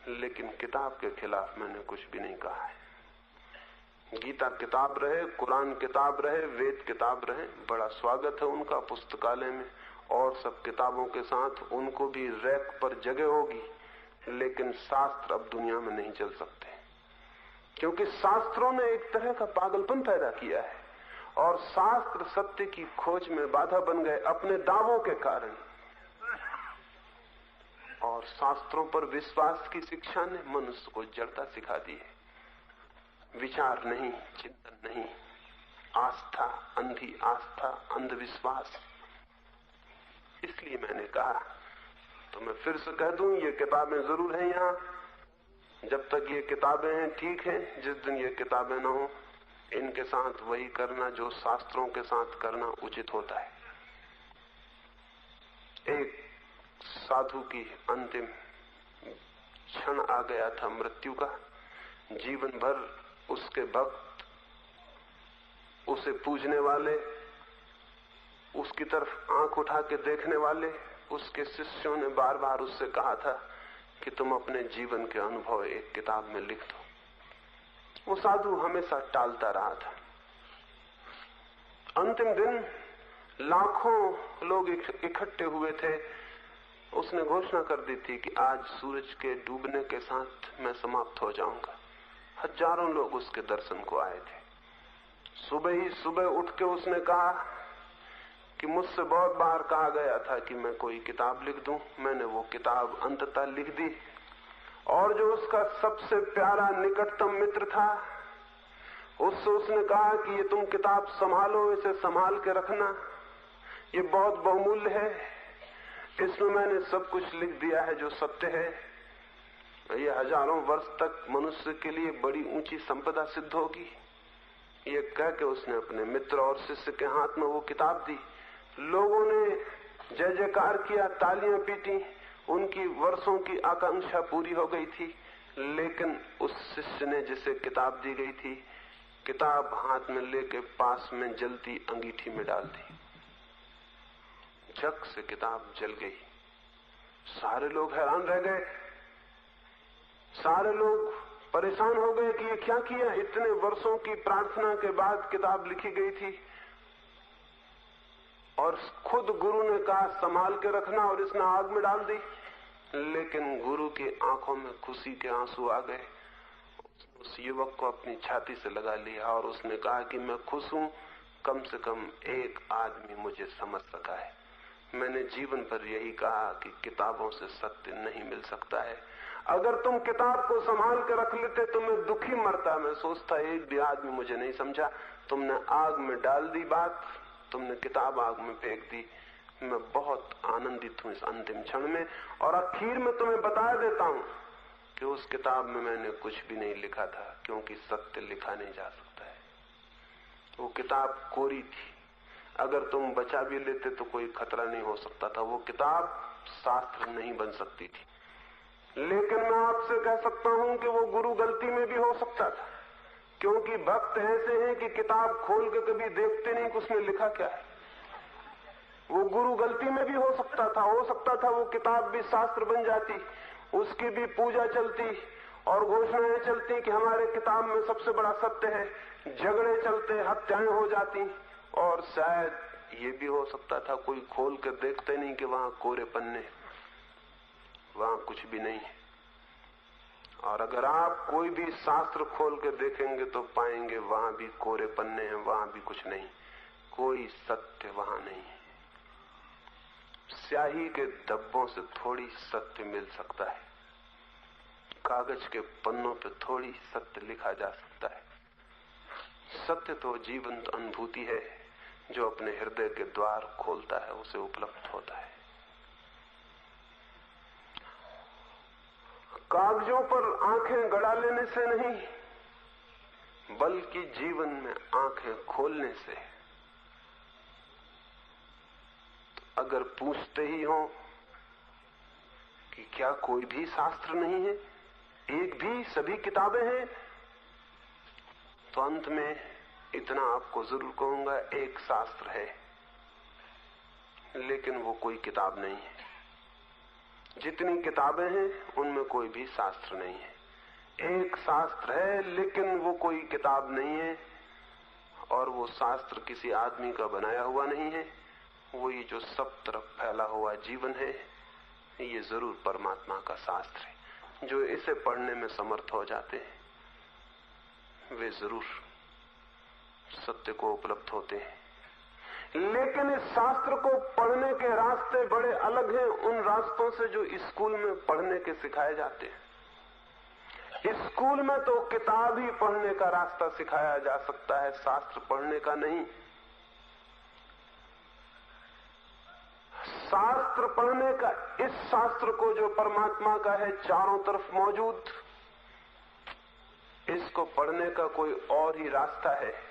लेकिन किताब के खिलाफ मैंने कुछ भी नहीं कहा है। गीता किताब रहे, कुरान किताब रहे, वेद किताब रहे, बड़ा स्वागत है उनका पुस्तकालय में और सब किताबों के साथ, उनको भी रैक पर जगह होगी, लेकिन शास्त्र अब दुनिया में नहीं चल सकते, क्योंकि शास्त्रों ने एक तरह का पागलपन पैदा किया है और शास्त्र सत्य की खोज में बाधा बन गए अपने दावों के कारण। और शास्त्रों पर विश्वास की शिक्षा ने मनुष्य को जड़ता सिखा दी है। विचार नहीं, चिंतन नहीं, आस्था, अंधी आस्था, अंधविश्वास। इसलिए मैंने कहा, तो मैं फिर से कह दूं, ये किताबें जरूर हैं यहाँ। जब तक ये किताबें हैं ठीक है, जिस दिन ये किताबें न हो, इनके साथ वही करना जो शास्त्रों के साथ करना उचित होता है। एक साधु की अंतिम क्षण आ गया था मृत्यु का। जीवन भर उसके भक्त, उसे पूजने वाले, उसकी तरफ आंख उठा के देखने वाले, उसके शिष्यों ने बार बार उससे कहा था कि तुम अपने जीवन के अनुभव एक किताब में लिख दो। वो साधु हमेशा टालता रहा था। अंतिम दिन लाखों लोग इकट्ठे हुए थे। उसने घोषणा कर दी थी कि आज सूरज के डूबने के साथ मैं समाप्त हो जाऊंगा। हजारों लोग उसके दर्शन को आए थे। सुबह ही सुबह उठ के उसने कहा कि मुझसे बहुत बार कहा गया था कि मैं कोई किताब लिख दूं। मैंने वो किताब अंततः लिख दी, और जो उसका सबसे प्यारा निकटतम मित्र था, उससे उसने कहा कि ये तुम किताब संभालो, इसे संभाल के रखना, ये बहुत बहुमूल्य है, इसमें मैंने सब कुछ लिख दिया है जो सत्य है। ये हजारों वर्ष तक मनुष्य के लिए बड़ी ऊंची संपदा सिद्ध होगी। ये कह के उसने अपने मित्र और शिष्य के हाथ में वो किताब दी। लोगों ने जय जयकार किया, तालियां पीटी, उनकी वर्षों की आकांक्षा पूरी हो गई थी। लेकिन उस शिष्य ने जिसे किताब दी गई थी, किताब हाथ में लेके पास में जलती अंगीठी में डाल दी। झक से किताब जल गई। सारे लोग हैरान रह गए, सारे लोग परेशान हो गए कि ये क्या किया। इतने वर्षों की प्रार्थना के बाद किताब लिखी गई थी और खुद गुरु ने कहा संभाल के रखना, और इसने आग में डाल दी। लेकिन गुरु की आंखों में खुशी के आंसू आ गए। उस युवक को अपनी छाती से लगा लिया और उसने कहा कि मैं खुश हूं, कम से कम एक आदमी मुझे समझ सका है। मैंने जीवन भर यही कहा कि किताबों से सत्य नहीं मिल सकता है। अगर तुम किताब को संभाल के रख लेते तो मैं दुखी मरता। मैं सोचता एक भी आदमी मुझे नहीं समझा। तुमने आग में डाल दी बात, तुमने किताब आग में फेंक दी। मैं बहुत आनंदित हूं इस अंतिम क्षण में, और आखिर में तुम्हें बता देता हूं कि उस किताब में मैंने कुछ भी नहीं लिखा था, क्योंकि सत्य लिखा नहीं जा सकता है। वो किताब कोरी थी, अगर तुम बचा भी लेते तो कोई खतरा नहीं हो सकता था। वो किताब शास्त्र नहीं बन सकती थी। लेकिन मैं आपसे कह सकता हूं कि वो गुरु गलती में भी हो सकता था, क्योंकि भक्त ऐसे हैं कि किताब खोल के कभी देखते नहीं कि उसमें लिखा क्या है। वो गुरु गलती में भी हो सकता था वो किताब भी शास्त्र बन जाती, उसकी भी पूजा चलती और घोषणाएं चलती कि हमारे किताब में सबसे बड़ा सत्य है। झगड़े चलते, हत्याएं हो जाती, और शायद ये भी हो सकता था कोई खोल कर देखते नहीं कि वहां कोरे पन्ने, वहां कुछ भी नहीं है। और अगर आप कोई भी शास्त्र खोल के देखेंगे तो पाएंगे वहां भी कोरे पन्ने हैं, वहां भी कुछ नहीं, कोई सत्य वहां नहीं है। स्याही के धब्बों से थोड़ी सत्य मिल सकता है, कागज के पन्नों पे थोड़ी सत्य लिखा जा सकता है। सत्य तो जीवंत अनुभूति है जो अपने हृदय के द्वार खोलता है, उसे उपलब्ध होता है। कागजों पर आंखें गड़ा लेने से नहीं, बल्कि जीवन में आंखें खोलने से। तो अगर पूछते ही हो कि क्या कोई भी शास्त्र नहीं है, एक भी, सभी किताबें हैं, तो अंत में इतना आपको जरूर कहूंगा, एक शास्त्र है, लेकिन वो कोई किताब नहीं है। जितनी किताबें हैं उनमें कोई भी शास्त्र नहीं है। एक शास्त्र है, लेकिन वो कोई किताब नहीं है, और वो शास्त्र किसी आदमी का बनाया हुआ नहीं है। वो ये जो सब तरफ फैला हुआ जीवन है, ये जरूर परमात्मा का शास्त्र है। जो इसे पढ़ने में समर्थ हो जाते हैं वे जरूर सत्य को उपलब्ध होते हैं। लेकिन इस शास्त्र को पढ़ने के रास्ते बड़े अलग हैं उन रास्तों से जो स्कूल में पढ़ने के सिखाए जाते हैं। स्कूल में तो किताब ही पढ़ने का रास्ता सिखाया जा सकता है, शास्त्र पढ़ने का नहीं। शास्त्र पढ़ने का, इस शास्त्र को जो परमात्मा का है चारों तरफ मौजूद, इसको पढ़ने का कोई और ही रास्ता है।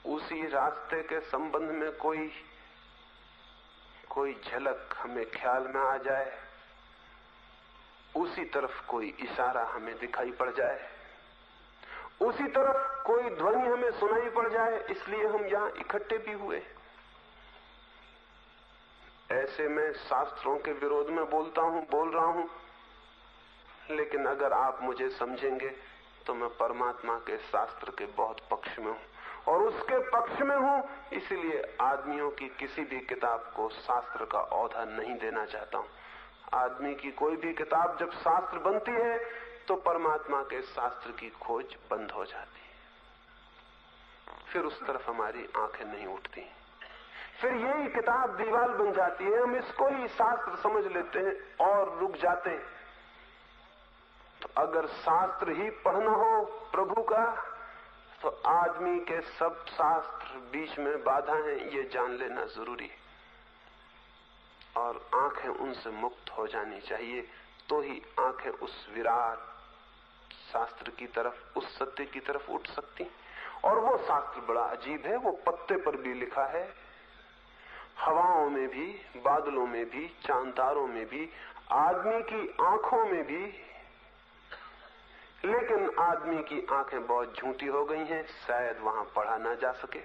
उसी रास्ते के संबंध में कोई झलक हमें ख्याल में आ जाए, उसी तरफ कोई इशारा हमें दिखाई पड़ जाए, उसी तरफ कोई ध्वनि हमें सुनाई पड़ जाए, इसलिए हम यहां इकट्ठे भी हुए। ऐसे में शास्त्रों के विरोध में बोल रहा हूं, लेकिन अगर आप मुझे समझेंगे तो मैं परमात्मा के शास्त्र के बहुत पक्ष में हूं, और उसके पक्ष में हूं इसलिए आदमियों की किसी भी किताब को शास्त्र का औहदा नहीं देना चाहता हूं। आदमी की कोई भी किताब जब शास्त्र बनती है तो परमात्मा के शास्त्र की खोज बंद हो जाती है, फिर उस तरफ हमारी आंखें नहीं उठती, फिर यही किताब दीवार बन जाती है। हम इसको ही शास्त्र समझ लेते हैं और रुक जाते हैं। तो अगर शास्त्र ही पढ़ना हो प्रभु का, तो आदमी के सब शास्त्र बीच में बाधा हैं, ये जान लेना जरूरी है, और आंखें उनसे मुक्त हो जानी चाहिए। तो ही आंखें उस विराट शास्त्र की तरफ, उस सत्य की तरफ उठ सकती। और वो शास्त्र बड़ा अजीब है, वो पत्ते पर भी लिखा है, हवाओं में भी, बादलों में भी, चांद-तारों में भी, आदमी की आंखों में भी। लेकिन आदमी की आंखें बहुत झूठी हो गई हैं, शायद वहां पढ़ा ना जा सके।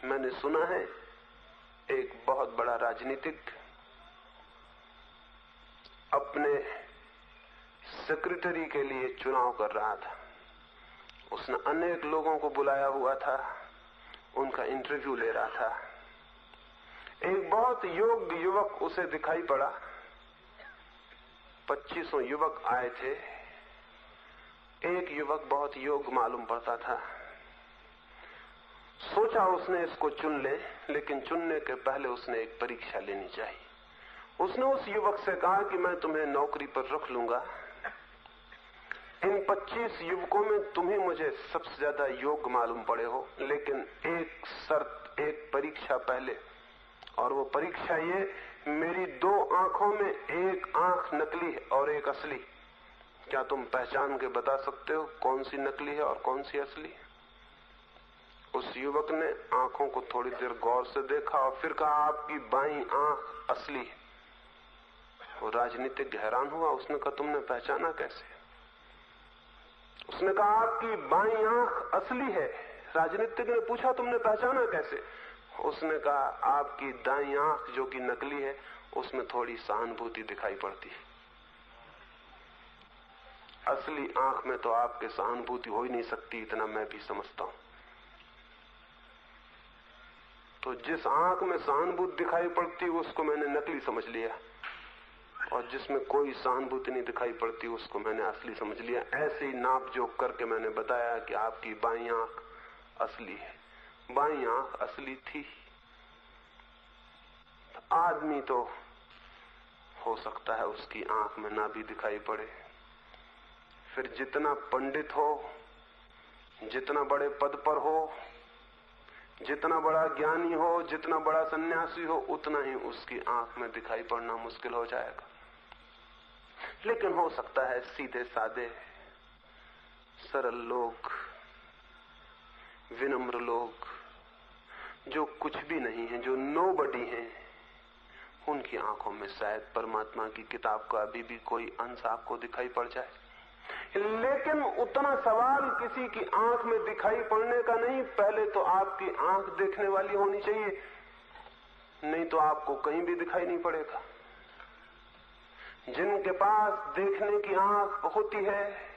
मैंने सुना है एक बहुत बड़ा राजनीतिक अपने सेक्रेटरी के लिए चुनाव कर रहा था। उसने अनेक लोगों को बुलाया हुआ था, उनका इंटरव्यू ले रहा था। एक बहुत योग्य युवक उसे दिखाई पड़ा। 2500 युवक आए थे। एक युवक बहुत योग्य मालूम पड़ता था। सोचा उसने इसको चुन ले, लेकिन चुनने के पहले उसने एक परीक्षा लेनी चाहिए। उसने उस युवक से कहा कि मैं तुम्हें नौकरी पर रख लूंगा, इन 25 युवकों में तुम ही मुझे सबसे ज्यादा योग्य मालूम पड़े हो, लेकिन एक शर्त, एक परीक्षा पहले, और वो परीक्षा ये, मेरी 2 आंखों में एक आंख नकली है और एक असली। क्या तुम पहचान के बता सकते हो कौन सी नकली है और कौन सी असली? उस युवक ने आंखों को थोड़ी देर गौर से देखा और फिर कहा, आपकी बाईं आंख असली है। वो राजनीतिक हैरान हुआ। उसने कहा, तुमने पहचाना कैसे? उसने कहा, आपकी बाईं आंख असली है। राजनीतिक ने पूछा, तुमने पहचाना कैसे? उसने कहा, आपकी दाईं आंख जो कि नकली है, उसमें थोड़ी सहानुभूति दिखाई पड़ती है। असली आंख में तो आपके सहानुभूति हो ही नहीं सकती, इतना मैं भी समझता हूं। तो जिस आंख में सहानुभूति दिखाई पड़ती उसको मैंने नकली समझ लिया, और जिसमें कोई सहानुभूति नहीं दिखाई पड़ती उसको मैंने असली समझ लिया। ऐसे ही नाप जोक करके मैंने बताया कि आपकी बाईं आंख असली है। बाईं आंख असली थी। आदमी तो हो सकता है उसकी आंख में ना भी दिखाई पड़े। फिर जितना पंडित हो, जितना बड़े पद पर हो, जितना बड़ा ज्ञानी हो, जितना बड़ा सन्यासी हो, उतना ही उसकी आंख में दिखाई पड़ना मुश्किल हो जाएगा। लेकिन हो सकता है सीधे साधे सरल लोग, विनम्र लोग, जो कुछ भी नहीं है, जो नोबडी हैं, उनकी आंखों में शायद परमात्मा की किताब का अभी भी कोई अंश आपको दिखाई पड़ जाए। लेकिन उतना सवाल किसी की आंख में दिखाई पड़ने का नहीं। पहले तो आपकी आंख देखने वाली होनी चाहिए, नहीं तो आपको कहीं भी दिखाई नहीं पड़ेगा। जिनके पास देखने की आंख होती है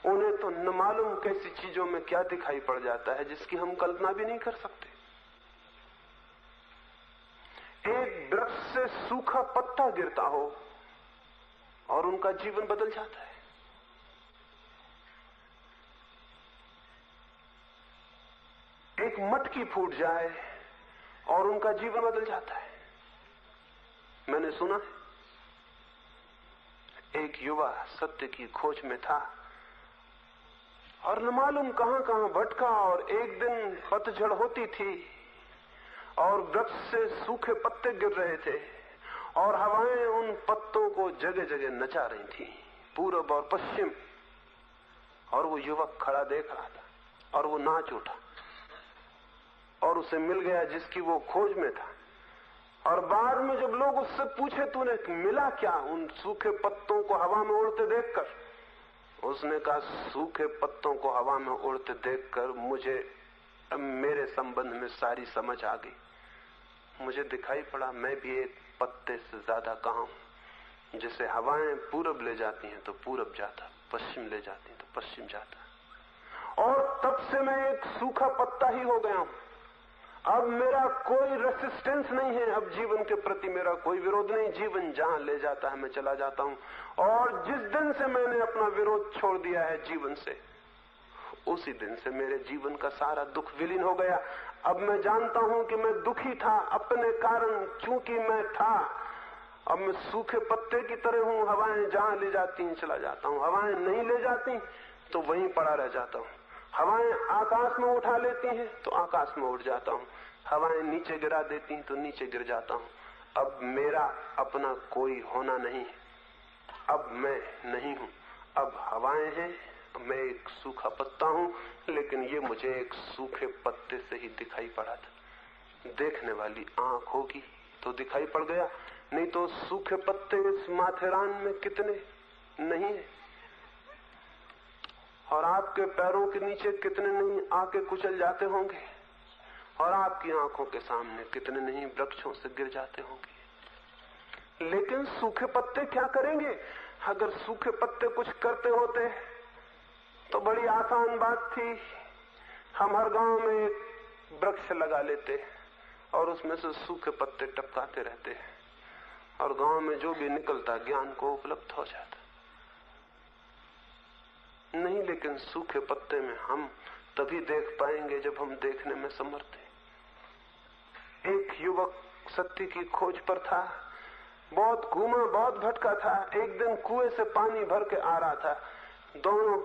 उन्हें तो न मालूम कैसी चीजों में क्या दिखाई पड़ जाता है जिसकी हम कल्पना भी नहीं कर सकते। एक वृक्ष से सूखा पत्ता गिरता हो और उनका जीवन बदल जाता है। एक मटकी फूट जाए और उनका जीवन बदल जाता है। मैंने सुना है एक युवा सत्य की खोज में था और न मालूम कहां कहां भटका, और एक दिन पतझड़ होती थी और वृक्ष से सूखे पत्ते गिर रहे थे और हवाएं उन पत्तों को जगह जगह नचा रही थी, पूरब और पश्चिम। और वो युवक खड़ा देख रहा था और वो नाच उठा और उसे मिल गया जिसकी वो खोज में था। और बाद में जब लोग उससे पूछे तूने मिला क्या उन सूखे पत्तों को हवा में उड़ते देखकर, उसने कहा सूखे पत्तों को हवा में उड़ते देखकर मुझे मेरे संबंध में सारी समझ आ गई। मुझे दिखाई पड़ा मैं भी एक पत्ते से ज्यादा कहां हूं। जैसे हवाएं पूरब ले जाती हैं तो पूरब जाता, पश्चिम ले जाती हैं तो पश्चिम जाता। और तब से मैं एक सूखा पत्ता ही हो गया हूं। अब मेरा कोई रेसिस्टेंस नहीं है, अब जीवन के प्रति मेरा कोई विरोध नहीं। जीवन जहां ले जाता है मैं चला जाता हूं। और जिस दिन से मैंने अपना विरोध छोड़ दिया है जीवन से, उसी दिन से मेरे जीवन का सारा दुख विलीन हो गया। अब मैं जानता हूं कि मैं दुखी था अपने कारण, क्योंकि मैं था। अब मैं सूखे पत्ते की तरह हूं, हवाएं जहां ले जाती हैं चला जाता हूं, हवाएं नहीं ले जाती तो वहीं पड़ा रह जाता हूं। हवाएं आकाश में उठा लेती हैं तो आकाश में उड़ जाता हूं, हवाएं नीचे गिरा देती हैं तो नीचे गिर जाता हूं। अब मेरा अपना कोई होना नहीं, अब मैं नहीं हूं। अब हवाएं हैं, मैं एक सूखा पत्ता हूं, लेकिन ये मुझे एक सूखे पत्ते से ही दिखाई पड़ा था। देखने वाली आंख होगी तो दिखाई पड़ गया, नहीं तो सूखे पत्ते इस माथेरान में कितने नहीं है, और आपके पैरों के नीचे कितने नहीं आके कुचल जाते होंगे, और आपकी आंखों के सामने कितने नहीं वृक्षों से गिर जाते होंगे। लेकिन सूखे पत्ते क्या करेंगे? अगर सूखे पत्ते कुछ करते होते तो बड़ी आसान बात थी, हम हर गांव में एक वृक्ष लगा लेते और उसमें से सूखे पत्ते टपकाते रहते और गांव में जो भी निकलता ज्ञान को उपलब्ध हो जाता। नहीं, लेकिन सूखे पत्ते में हम तभी देख पाएंगे जब हम देखने में समर्थ हैं। एक युवक सत्य की खोज पर था, बहुत घूमा, बहुत भटका था। एक दिन कुएं से पानी भर के आ रहा था, दोनों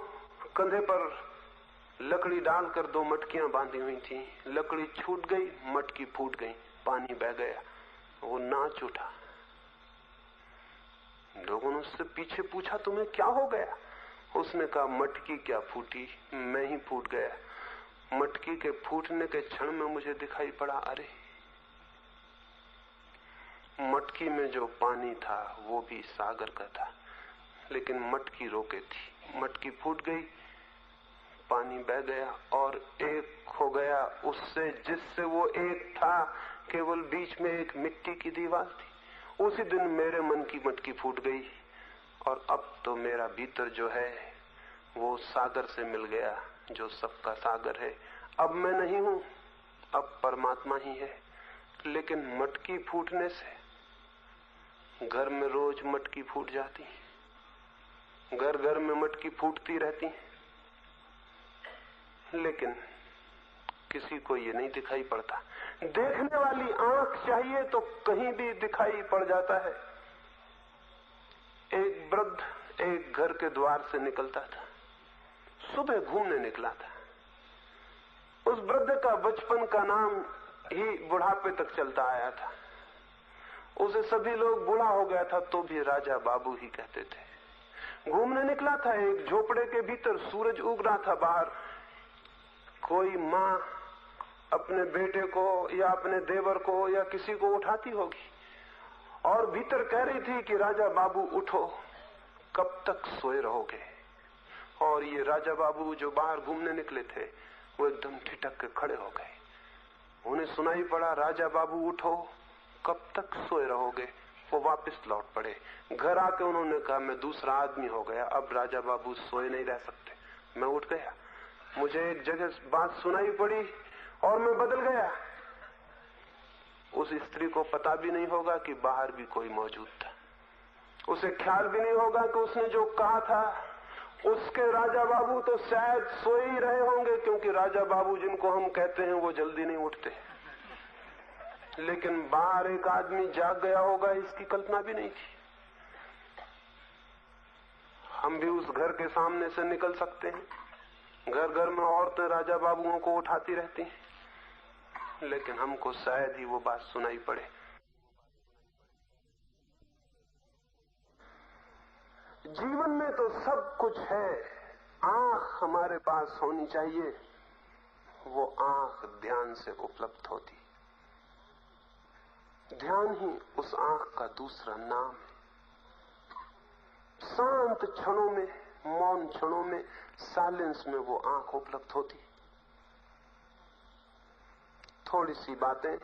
कंधे पर लकड़ी डालकर दो मटकियां बांधी हुई थी। लकड़ी छूट गई, मटकी फूट गई, पानी बह गया। वो नाच उठा। लोगों ने उससे पीछे पूछा तुम्हें क्या हो गया? उसने कहा मटकी क्या फूटी, मैं ही फूट गया। मटकी के फूटने के क्षण में मुझे दिखाई पड़ा, अरे मटकी में जो पानी था वो भी सागर का था, लेकिन मटकी रोके थी। मटकी फूट गई, पानी बह गया और एक हो गया उससे जिससे वो एक था। केवल बीच में एक मिट्टी की दीवार थी। उसी दिन मेरे मन की मटकी फूट गई और अब तो मेरा भीतर जो है वो सागर से मिल गया, जो सबका सागर है। अब मैं नहीं हूं, अब परमात्मा ही है। लेकिन मटकी फूटने से घर में रोज मटकी फूट जाती, घर घर में मटकी फूटती रहती, लेकिन किसी को ये नहीं दिखाई पड़ता। देखने वाली आंख चाहिए तो कहीं भी दिखाई पड़ जाता है। एक वृद्ध एक घर के द्वार से निकलता था, सुबह घूमने निकला था। उस वृद्ध का बचपन का नाम ही बुढ़ापे तक चलता आया था। उसे सभी लोग बूढ़ा हो गया था तो भी राजा बाबू ही कहते थे। घूमने निकला था, एक झोपड़े के भीतर सूरज उग रहा था बाहर। कोई माँ अपने बेटे को या अपने देवर को या किसी को उठाती होगी और भीतर कह रही थी कि राजा बाबू उठो, कब तक सोए रहोगे? और ये राजा बाबू जो बाहर घूमने निकले थे वो एकदम ठिठक के खड़े हो गए। उन्हें सुनाई पड़ा, राजा बाबू उठो, कब तक सोए रहोगे? वो वापस लौट पड़े। घर आके उन्होंने कहा, मैं दूसरा आदमी हो गया, अब राजा बाबू सोए नहीं रह सकते। मैं उठ गया, मुझे एक जगह बात सुनाई पड़ी और मैं बदल गया। उस स्त्री को पता भी नहीं होगा कि बाहर भी कोई मौजूद था। उसे ख्याल भी नहीं होगा कि उसने जो कहा था उसके राजा बाबू तो शायद सो ही रहे होंगे, क्योंकि राजा बाबू जिनको हम कहते हैं वो जल्दी नहीं उठते। लेकिन बाहर एक आदमी जाग गया होगा, इसकी कल्पना भी नहीं थी। हम भी उस घर के सामने से निकल सकते हैं। घर घर में औरतें राजा बाबुओं को उठाती रहती हैं, लेकिन हमको शायद ही वो बात सुनाई पड़े। जीवन में तो सब कुछ है, आंख हमारे पास होनी चाहिए। वो आंख ध्यान से उपलब्ध होती। ध्यान ही उस आंख का दूसरा नाम है। शांत क्षणों में, मौन क्षणों में, साइलेंस में वो आंख उपलब्ध होती। थोड़ी सी बातें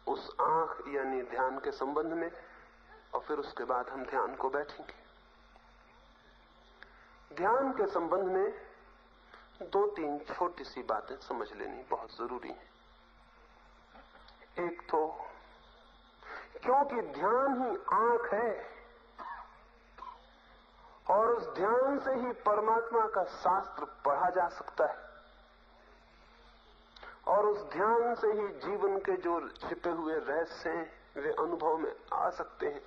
उस आंख यानी ध्यान के संबंध में, और फिर उसके बाद हम ध्यान को बैठेंगे। ध्यान के संबंध में दो तीन छोटी सी बातें समझ लेनी बहुत जरूरी है। एक तो क्योंकि ध्यान ही आंख है और उस ध्यान से ही परमात्मा का शास्त्र पढ़ा जा सकता है, और उस ध्यान से ही जीवन के जो छिपे हुए रहस्य हैं वे अनुभव में आ सकते हैं।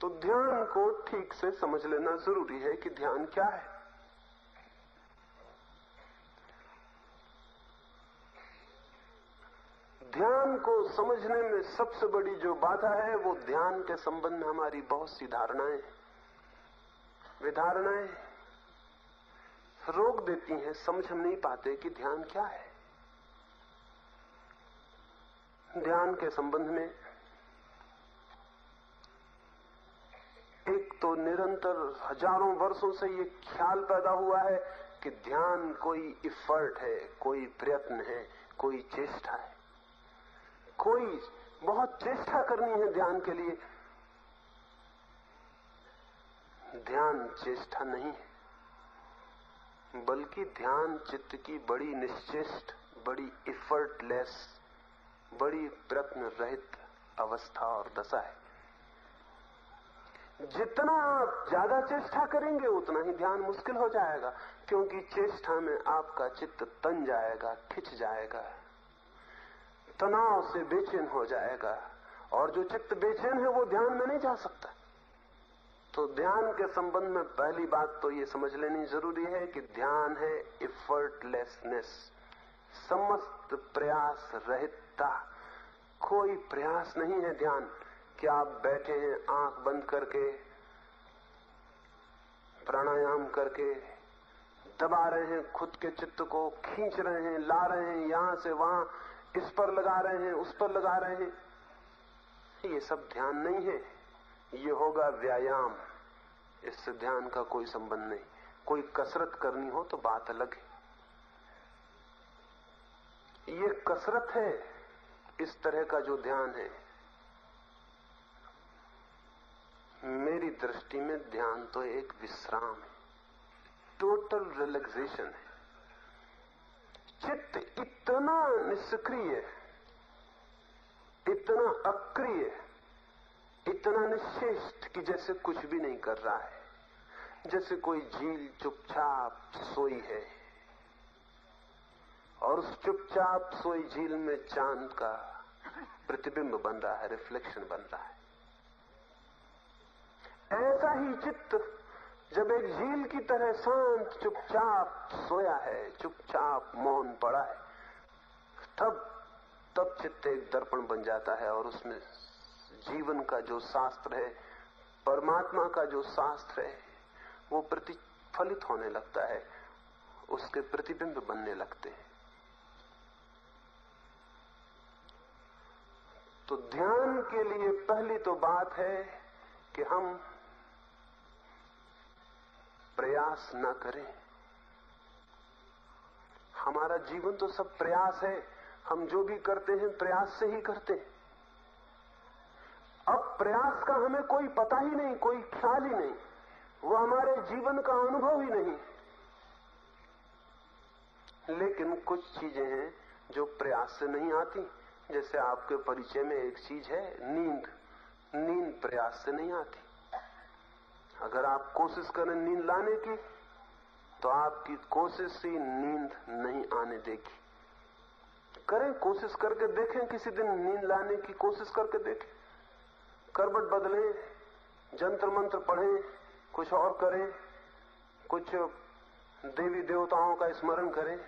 तो ध्यान को ठीक से समझ लेना जरूरी है कि ध्यान क्या है। ध्यान को समझने में सबसे बड़ी जो बाधा है वो ध्यान के संबंध में हमारी बहुत सी धारणाएं, वे धारणाएं रोक देती हैं। समझ हम नहीं पाते कि ध्यान क्या है। ध्यान के संबंध में एक तो निरंतर हजारों वर्षों से ये ख्याल पैदा हुआ है कि ध्यान कोई इफर्ट है, कोई प्रयत्न है, कोई चेष्टा है, कोई बहुत चेष्टा करनी है ध्यान के लिए। ध्यान चेष्टा नहीं है, बल्कि ध्यान चित्त की बड़ी निश्चेष्ट, बड़ी इफर्टलेस, बड़ी प्रयत्न रहित अवस्था और दशा है। जितना आप ज्यादा चेष्टा करेंगे उतना ही ध्यान मुश्किल हो जाएगा, क्योंकि चेष्टा में आपका चित्त तन जाएगा, खिंच जाएगा, तनाव से बेचैन हो जाएगा, और जो चित्त बेचैन है वो ध्यान में नहीं जा सकता। तो ध्यान के संबंध में पहली बात तो ये समझ लेनी जरूरी है कि ध्यान है इफर्टलेसनेस, समस्त प्रयास रहितता। कोई प्रयास नहीं है ध्यान कि आप बैठे हैं आंख बंद करके, प्राणायाम करके, दबा रहे हैं खुद के चित्त को, खींच रहे हैं, ला रहे हैं यहां से वहां, इस पर लगा रहे हैं, उस पर लगा रहे हैं। ये सब ध्यान नहीं है, ये होगा व्यायाम। इससे ध्यान का कोई संबंध नहीं। कोई कसरत करनी हो तो बात अलग है। ये कसरत है। इस तरह का जो ध्यान है, मेरी दृष्टि में ध्यान तो एक विश्राम है, टोटल रिलैक्सेशन है। चित्त इतना निष्क्रिय, इतना अक्रिय, इतना निश्चेष्ट कि जैसे कुछ भी नहीं कर रहा है, जैसे कोई झील चुपचाप सोई है और उस चुपचाप सोई झील में चांद का प्रतिबिंब बन रहा है, रिफ्लेक्शन बन रहा है। ऐसा ही चित्त जब एक झील की तरह शांत चुपचाप सोया है, चुपचाप मौन पड़ा है, तब चित्त एक दर्पण बन जाता है और उसमें जीवन का जो शास्त्र है, परमात्मा का जो शास्त्र है, वो प्रतिफलित होने लगता है, उसके प्रतिबिंब बनने लगते हैं। तो ध्यान के लिए पहली तो बात है कि हम प्रयास न करें। हमारा जीवन तो सब प्रयास है, हम जो भी करते हैं प्रयास से ही करते हैं। अब प्रयास का हमें कोई पता ही नहीं, कोई ख्याल ही नहीं, वो हमारे जीवन का अनुभव ही नहीं। लेकिन कुछ चीजें हैं जो प्रयास से नहीं आती। जैसे आपके परिचय में एक चीज है नींद। नींद प्रयास से नहीं आती। अगर आप कोशिश करें नींद लाने की तो आपकी कोशिश ही नींद नहीं आने देगी। करें, कोशिश करके देखें, किसी दिन नींद लाने की कोशिश करके देखें। करवट बदलें, जंत्र मंत्र पढ़ें, कुछ और करें, कुछ देवी देवताओं का स्मरण करें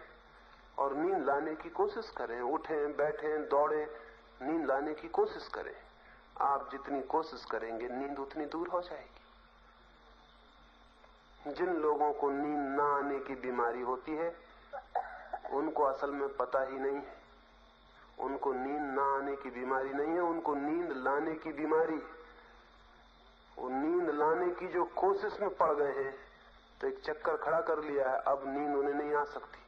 और नींद लाने की कोशिश करें। उठें, बैठें, दौड़ें, नींद लाने की कोशिश करें। आप जितनी कोशिश करेंगे नींद उतनी दूर हो जाएगी। जिन लोगों को नींद ना आने की बीमारी होती है उनको असल में पता ही नहीं है। उनको नींद ना आने की बीमारी नहीं है, उनको नींद लाने की बीमारी। वो नींद लाने की जो कोशिश में पड़ गए हैं तो एक चक्कर खड़ा कर लिया है, अब नींद उन्हें नहीं आ सकती।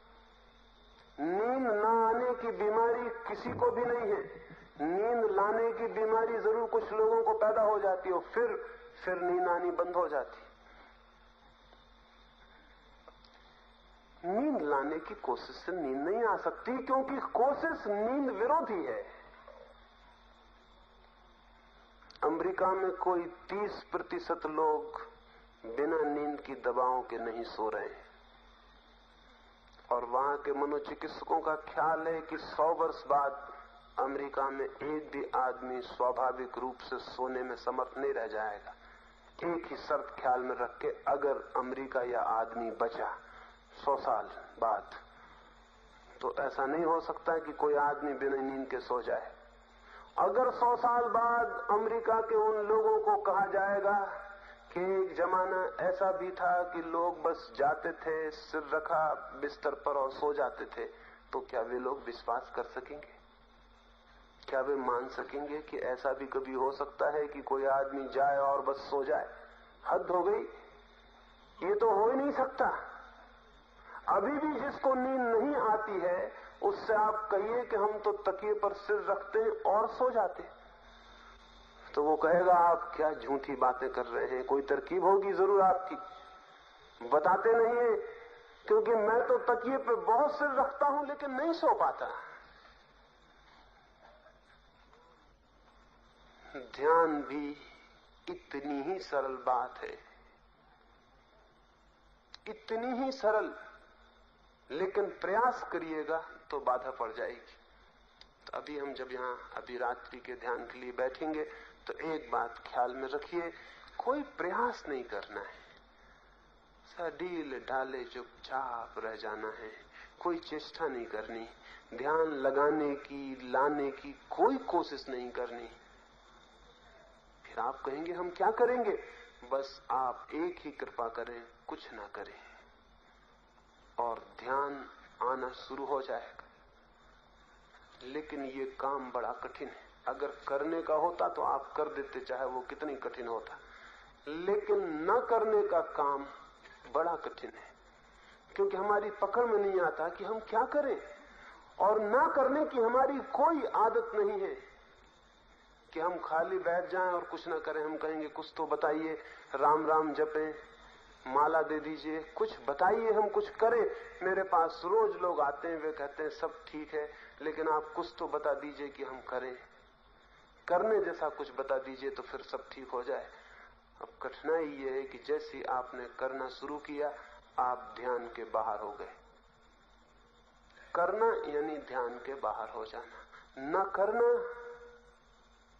नींद ना आने की बीमारी किसी को भी नहीं है। नींद लाने की बीमारी जरूर कुछ लोगों को पैदा हो जाती है, फिर नींद आनी बंद हो जाती। नींद लाने की कोशिश से नींद नहीं आ सकती, क्योंकि कोशिश नींद विरोधी है। अमेरिका में कोई 30% लोग बिना नींद की दवाओं के नहीं सो रहे हैं और वहां के मनोचिकित्सकों का ख्याल है कि 100 वर्ष बाद अमेरिका में एक भी आदमी स्वाभाविक रूप से सोने में समर्थ नहीं रह जाएगा। एक ही शर्त ख्याल में रख के, अगर अमेरिका या आदमी बचा 100 साल बाद, तो ऐसा नहीं हो सकता कि कोई आदमी बिना नींद के सो जाए। अगर 100 साल बाद अमेरिका के उन लोगों को कहा जाएगा कि एक जमाना ऐसा भी था कि लोग बस जाते थे, सिर रखा बिस्तर पर और सो जाते थे, तो क्या वे लोग विश्वास कर सकेंगे? क्या वे मान सकेंगे कि ऐसा भी कभी हो सकता है कि कोई आदमी जाए और बस सो जाए? हद हो गई, ये तो हो ही नहीं सकता। अभी भी जिसको नींद नहीं आती है उससे आप कहिए कि हम तो तकिए पर सिर रखते हैं और सो जाते हैं, तो वो कहेगा आप क्या झूठी बातें कर रहे हैं, कोई तरकीब होगी जरूर आपकी। बताते नहीं है, क्योंकि मैं तो तकिए पे बहुत सिर रखता हूं लेकिन नहीं सो पाता। ध्यान भी इतनी ही सरल बात है, इतनी ही सरल, लेकिन प्रयास करिएगा तो बाधा पड़ जाएगी। तो अभी हम जब यहां अभी रात्रि के ध्यान के लिए बैठेंगे तो एक बात ख्याल में रखिए, कोई प्रयास नहीं करना है, ढीले ढाले चुपचाप रह जाना है, कोई चेष्टा नहीं करनी, ध्यान लगाने की लाने की कोई कोशिश नहीं करनी। फिर आप कहेंगे हम क्या करेंगे? बस आप एक ही कृपा करें, कुछ ना करें और ध्यान आना शुरू हो जाएगा। लेकिन ये काम बड़ा कठिन है। अगर करने का होता तो आप कर देते, चाहे वो कितनी कठिन होता, लेकिन न करने का काम बड़ा कठिन है, क्योंकि हमारी पकड़ में नहीं आता कि हम क्या करें। और न करने की हमारी कोई आदत नहीं है कि हम खाली बैठ जाएं और कुछ ना करें। हम कहेंगे कुछ तो बताइए, राम राम जपें, माला दे दीजिए, कुछ बताइए, हम कुछ करें। मेरे पास रोज लोग आते हैं, वे कहते हैं सब ठीक है, लेकिन आप कुछ तो बता दीजिए कि हम करें, करने जैसा कुछ बता दीजिए तो फिर सब ठीक हो जाए। अब कठिनाई ये है कि जैसे आपने करना शुरू किया आप ध्यान के बाहर हो गए। करना यानी ध्यान के बाहर हो जाना, न करना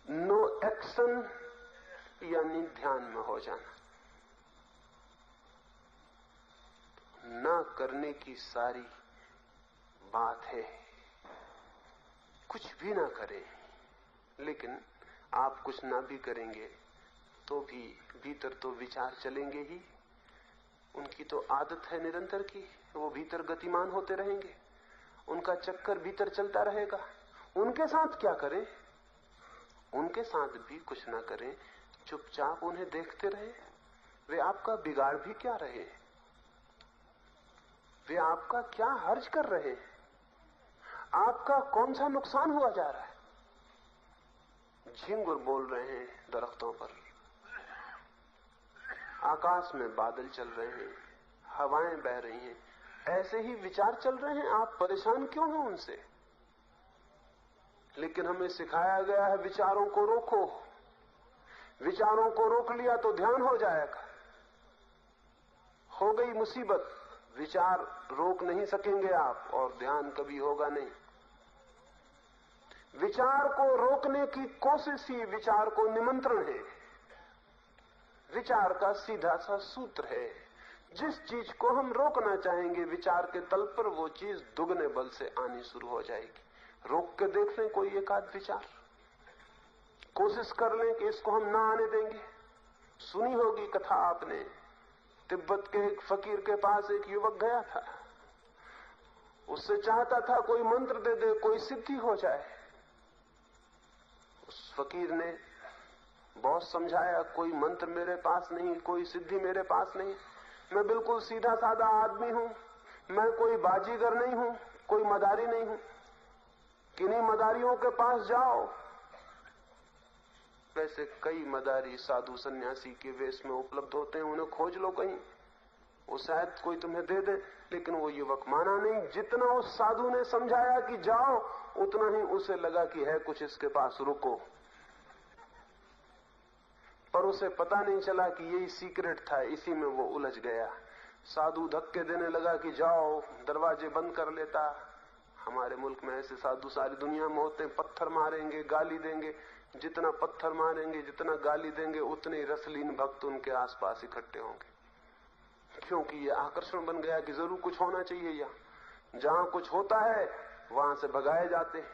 नो एक्शन यानी ध्यान में हो जाना। ना करने की सारी बात है, कुछ भी ना करें, लेकिन आप कुछ ना भी करेंगे तो भी भीतर तो विचार चलेंगे ही। उनकी तो आदत है निरंतर की, वो भीतर गतिमान होते रहेंगे, उनका चक्कर भीतर चलता रहेगा। उनके साथ क्या करें? उनके साथ भी कुछ ना करें, चुपचाप उन्हें देखते रहे। वे आपका बिगाड़ भी क्या रहे? वे आपका क्या हर्ज कर रहे हैं? आपका कौन सा नुकसान हुआ जा रहा है? झिंगुर बोल रहे हैं दरख्तों पर, आकाश में बादल चल रहे हैं, हवाएं बह रही हैं, ऐसे ही विचार चल रहे हैं। आप परेशान क्यों हैं उनसे? लेकिन हमें सिखाया गया है विचारों को रोको। विचारों को रोक लिया तो ध्यान हो जाएगा। हो गई मुसीबत, विचार रोक नहीं सकेंगे आप और ध्यान कभी होगा नहीं। विचार को रोकने की कोशिश ही विचार को निमंत्रण है। विचार का सीधा सा सूत्र है, जिस चीज को हम रोकना चाहेंगे विचार के तल पर, वो चीज दुगने बल से आनी शुरू हो जाएगी। रोक के देख लें कोई एक आध विचार, कोशिश कर लें कि इसको हम ना आने देंगे। सुनी होगी कथा आपने, तिब्बत के एक फकीर के पास एक युवक गया था। उससे चाहता था कोई मंत्र दे दे, कोई सिद्धि हो जाए। उस फकीर ने बहुत समझाया, कोई मंत्र मेरे पास नहीं, कोई सिद्धि मेरे पास नहीं, मैं बिल्कुल सीधा साधा आदमी हूं, मैं कोई बाजीगर नहीं हूं, कोई मदारी नहीं हूं। किन्हीं मदारियों के पास जाओ। वैसे कई मदारी साधु सन्यासी के वेश में उपलब्ध होते हैं, उन्हें खोज लो कहीं, वो शायद कोई तुम्हें दे दे। लेकिन वो युवक माना नहीं। जितना उस साधु ने समझाया कि जाओ, उतना ही उसे लगा कि है कुछ इसके पास, रुको। पर उसे पता नहीं चला कि यही सीक्रेट था, इसी में वो उलझ गया। साधु धक्के देने लगा कि जाओ, दरवाजे बंद कर लेता। हमारे मुल्क में ऐसे साधु सारी दुनिया में होते हैं, पत्थर मारेंगे, गाली देंगे। जितना पत्थर मारेंगे, जितना गाली देंगे, उतने रसलीन भक्त उनके आसपास इकट्ठे होंगे। क्योंकि ये आकर्षण बन गया कि जरूर कुछ होना चाहिए। यहां जहां कुछ होता है वहां से भगाए जाते हैं,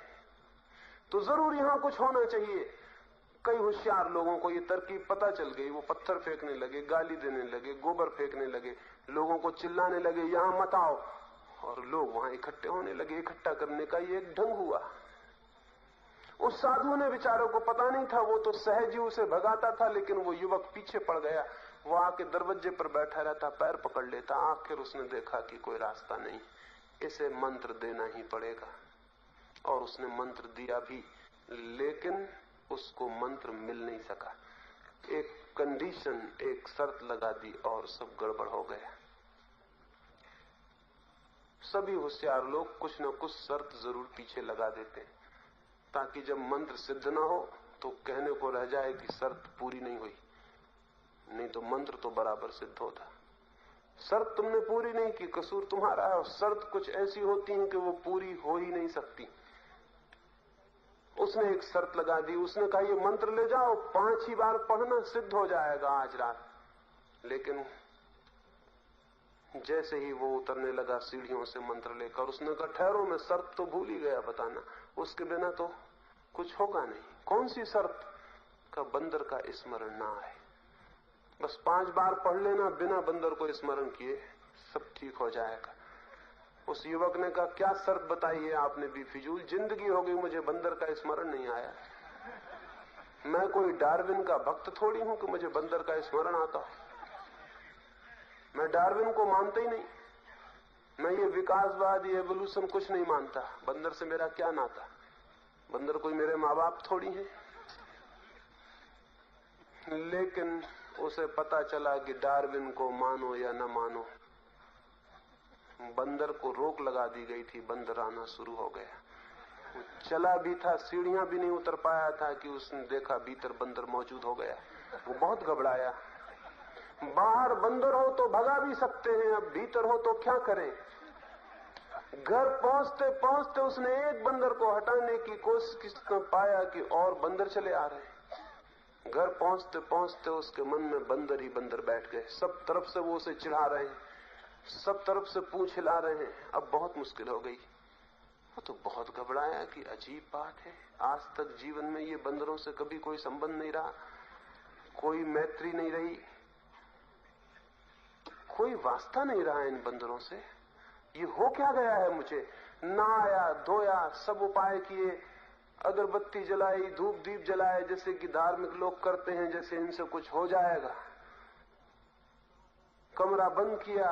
तो जरूर यहां कुछ होना चाहिए। कई होशियार लोगों को ये तरकीब पता चल गई। वो पत्थर फेंकने लगे, गाली देने लगे, गोबर फेंकने लगे, लोगों को चिल्लाने लगे यहां मत आओ, और लोग वहां इकट्ठे होने लगे। इकट्ठा करने का ये एक ढंग हुआ। उस साधु ने बेचारों को पता नहीं था, वो तो सहज ही उसे भगाता था, लेकिन वो युवक पीछे पड़ गया। वो आके दरवाजे पर बैठा रहता, पैर पकड़ लेता। आखिर उसने देखा कि कोई रास्ता नहीं, इसे मंत्र देना ही पड़ेगा। और उसने मंत्र दिया भी, लेकिन उसको मंत्र मिल नहीं सका। एक कंडीशन, एक शर्त लगा दी और सब गड़बड़ हो गया। सभी होशियार लोग कुछ न कुछ शर्त जरूर पीछे लगा देते हैं, ताकि जब मंत्र सिद्ध न हो तो कहने को रह जाए कि शर्त पूरी नहीं हुई। नहीं तो मंत्र तो बराबर सिद्ध होता। शर्त तुमने पूरी नहीं की, कसूर तुम्हारा है। और शर्त कुछ ऐसी होती है कि वो पूरी हो ही नहीं सकती। उसने एक शर्त लगा दी। उसने कहा ये मंत्र ले जाओ, 5 ही बार पढ़ना, सिद्ध हो जाएगा आज रात। लेकिन जैसे ही वो उतरने लगा सीढ़ियों से मंत्र लेकर, उसने कहा ठहरो, मैं शर्त तो भूल ही गया बताना, उसके बिना तो कुछ होगा नहीं। कौन सी शर्त? का बंदर का स्मरण ना आए। बस 5 बार पढ़ लेना बिना बंदर को स्मरण किए, सब ठीक हो जाएगा। उस युवक ने कहा क्या शर्त बताई है आपने भी, फिजूल जिंदगी हो गई, मुझे बंदर का स्मरण नहीं आया। मैं कोई डार्विन का भक्त थोड़ी हूं कि मुझे बंदर का स्मरण आता हो। मैं डार्विन को मानता ही नहीं। मैं ये विकासवाद, ये एवोल्यूशन कुछ नहीं मानता। बंदर से मेरा क्या नाता? बंदर कोई मेरे माँ बाप थोड़ी है। लेकिन उसे पता चला कि डार्विन को मानो या न मानो, बंदर को रोक लगा दी गई थी। बंदर आना शुरू हो गया। चला भी था, सीढ़ियां भी नहीं उतर पाया था कि उसने देखा भीतर बंदर मौजूद हो गया। वो बहुत घबराया। बाहर बंदर हो तो भगा भी सकते हैं, अब भीतर हो तो क्या करें। घर पहुंचते पहुंचते उसने एक बंदर को हटाने की कोशिश तो पाया कि और बंदर चले आ रहे। घर पहुंचते पहुंचते उसके मन में बंदर ही बंदर बैठ गए। सब तरफ से वो उसे चिढ़ा रहे हैं, सब तरफ से पूंछ हिला रहे हैं। अब बहुत मुश्किल हो गई। वो तो बहुत घबराया कि अजीब बात है, आज तक जीवन में ये बंदरों से कभी कोई संबंध नहीं रहा, कोई मैत्री नहीं रही, कोई वास्ता नहीं रहा इन बंदरों से। ये हो क्या गया है मुझे? नहाया, धोया, सब उपाय किए, अगरबत्ती जलाई, धूप दीप जलाए, जैसे कि धार्मिक लोग करते हैं, जैसे इनसे कुछ हो जाएगा। कमरा बंद किया,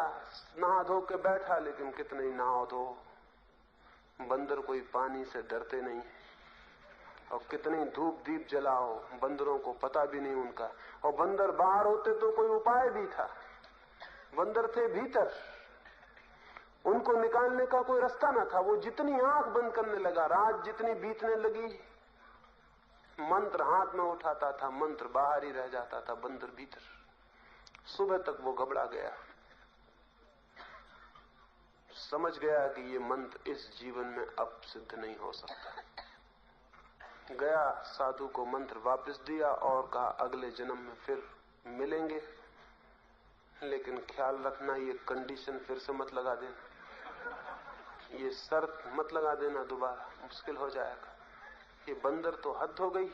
नहा धो के बैठा, लेकिन कितने ही नहा धो, बंदर कोई पानी से डरते नहीं। और कितनी धूप दीप जलाओ, बंदरों को पता भी नहीं उनका। और बंदर बाहर होते तो कोई उपाय भी था, बंदर थे भीतर, उनको निकालने का कोई रास्ता न था। वो जितनी आंख बंद करने लगा, रात जितनी बीतने लगी, मंत्र हाथ में उठाता था, मंत्र बाहर ही रह जाता था, बंदर भीतर। सुबह तक वो घबरा गया, समझ गया कि ये मंत्र इस जीवन में अब सिद्ध नहीं हो सकता। गया, साधु को मंत्र वापस दिया और कहा अगले जन्म में फिर मिलेंगे, लेकिन ख्याल रखना ये कंडीशन फिर से मत लगा देना, ये शर्त मत लगा देना दोबारा, मुश्किल हो जाएगा। ये बंदर तो हद हो गई,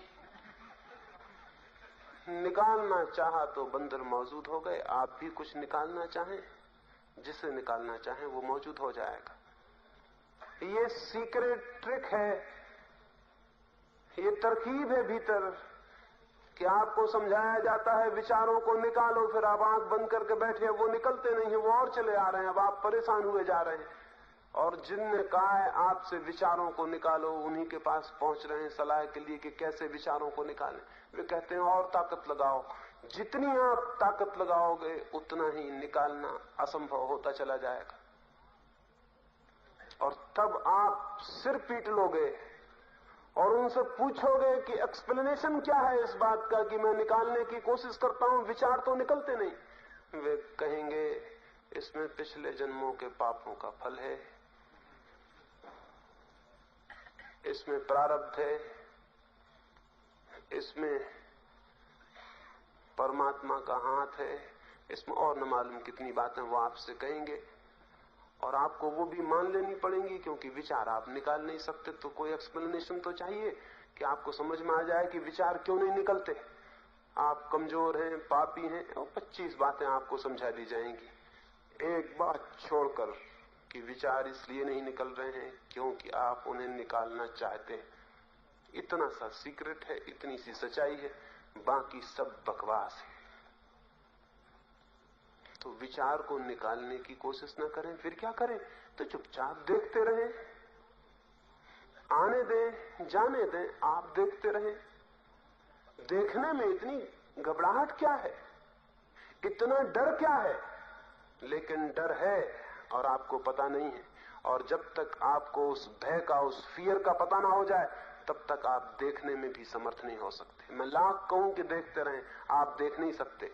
निकालना चाहा तो बंदर मौजूद हो गए। आप भी कुछ निकालना चाहें, जिसे निकालना चाहें वो मौजूद हो जाएगा। ये सीक्रेट ट्रिक है, ये तरकीब है भीतर कि आपको समझाया जाता है विचारों को निकालो, फिर आप आंख बंद करके बैठे, वो निकलते नहीं है, वो और चले आ रहे हैं, अब आप परेशान हुए जा रहे हैं। और जिनने कहा है आपसे विचारों को निकालो, उन्हीं के पास पहुंच रहे हैं सलाह के लिए कि कैसे विचारों को निकालें। वे कहते हैं और ताकत लगाओ, जितनी आप ताकत लगाओगे उतना ही निकालना असंभव होता चला जाएगा। और तब आप सिर पीट लोगे और उनसे पूछोगे कि एक्सप्लेनेशन क्या है इस बात का कि मैं निकालने की कोशिश करता हूं, विचार तो निकलते नहीं। वे कहेंगे इसमें पिछले जन्मों के पापों का फल है, इसमें प्रारब्ध है, इसमें परमात्मा का हाथ है, इसमें और न मालूम कितनी बातें वो आपसे कहेंगे। और आपको वो भी मान लेनी पड़ेंगी, क्योंकि विचार आप निकाल नहीं सकते, तो कोई एक्सप्लेनेशन तो चाहिए कि आपको समझ में आ जाए कि विचार क्यों नहीं निकलते। आप कमजोर हैं, पापी हैं, और 25 बातें आपको समझा दी जाएंगी, एक बात छोड़कर कि विचार इसलिए नहीं निकल रहे हैं क्योंकि आप उन्हें निकालना चाहते हैं। इतना सा सीक्रेट है, इतनी सी सच्चाई है, बाकी सब बकवास है। तो विचार को निकालने की कोशिश न करें, फिर क्या करें? तो चुपचाप देखते रहें, आने दें, जाने दें, आप देखते रहें। देखने में इतनी घबराहट क्या है, इतना डर क्या है? लेकिन डर है और आपको पता नहीं है। और जब तक आपको उस भय का, उस फियर का पता ना हो जाए, तब तक आप देखने में भी समर्थ नहीं हो सकते। मैं लाख कहूं कि देखते रहें, आप देख नहीं सकते,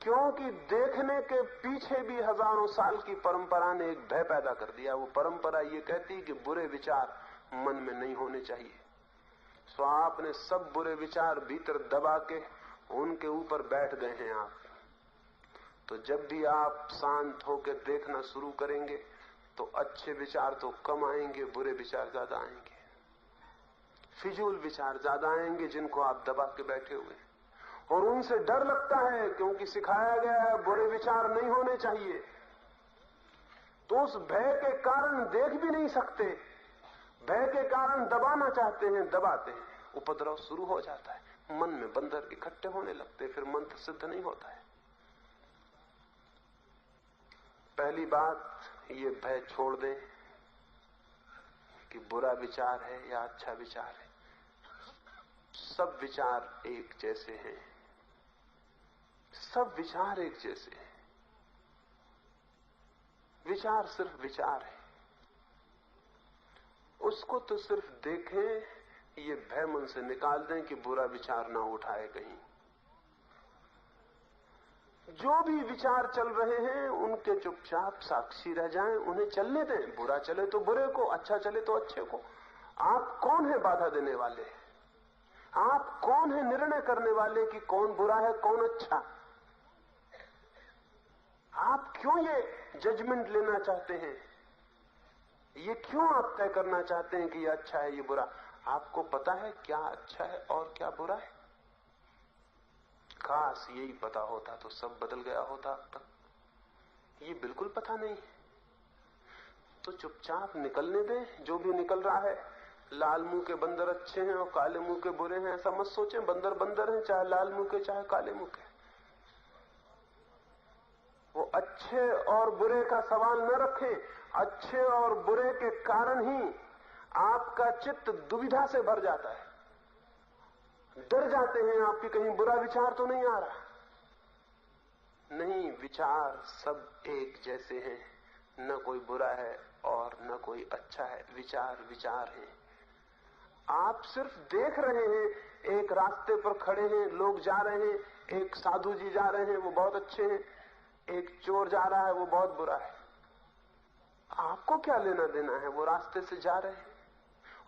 क्योंकि देखने के पीछे भी हजारों साल की परंपरा ने एक भय पैदा कर दिया। वो परंपरा ये कहती है कि बुरे विचार मन में नहीं होने चाहिए। सो आपने सब बुरे विचार भीतर दबा के उनके ऊपर बैठ गए हैं आप। तो जब भी आप शांत होकर देखना शुरू करेंगे तो अच्छे विचार तो कम आएंगे, बुरे विचार ज्यादा आएंगे, फिजूल विचार ज्यादा आएंगे जिनको आप दबा के बैठे हुए। और उनसे डर लगता है क्योंकि सिखाया गया है बुरे विचार नहीं होने चाहिए। तो उस भय के कारण देख भी नहीं सकते, भय के कारण दबाना चाहते हैं, दबाते हैं, उपद्रव शुरू हो जाता है, मन में बंदर इकट्ठे होने लगते, फिर मंत्र सिद्ध नहीं होता है। पहली बात ये भय छोड़ दें कि बुरा विचार है या अच्छा विचार है, सब विचार एक जैसे हैं, सब विचार एक जैसे हैं। विचार सिर्फ विचार है, उसको तो सिर्फ देखें, ये भय मन से निकाल दें कि बुरा विचार ना उठाए कहीं। जो भी विचार चल रहे हैं उनके चुपचाप साक्षी रह जाएं, उन्हें चलने दें। बुरा चले तो बुरे को, अच्छा चले तो अच्छे को। आप कौन है बाधा देने वाले? आप कौन है निर्णय करने वाले कि कौन बुरा है कौन अच्छा? आप क्यों ये जजमेंट लेना चाहते हैं? ये क्यों आप तय करना चाहते हैं कि ये अच्छा है ये बुरा? आपको पता है क्या अच्छा है और क्या बुरा है? काश यही पता होता तो सब बदल गया होता अब तक। ये बिल्कुल पता नहीं, तो चुपचाप निकलने दें जो भी निकल रहा है। लाल मुंह के बंदर अच्छे हैं और काले मुंह के बुरे हैं, ऐसा मत सोचें। बंदर बंदर हैं, चाहे लाल मुंह के चाहे काले मुंह के। अच्छे और बुरे का सवाल न रखें। अच्छे और बुरे के कारण ही आपका चित्त दुविधा से भर जाता है। डर जाते हैं आपके कहीं बुरा विचार तो नहीं आ रहा। नहीं, विचार सब एक जैसे हैं, न कोई बुरा है और न कोई अच्छा है। विचार विचार है। आप सिर्फ देख रहे हैं, एक रास्ते पर खड़े हैं, लोग जा रहे हैं, एक साधु जी जा रहे हैं, वो बहुत अच्छे हैं, एक चोर जा रहा है, वो बहुत बुरा है। आपको क्या लेना देना है? वो रास्ते से जा रहे हैं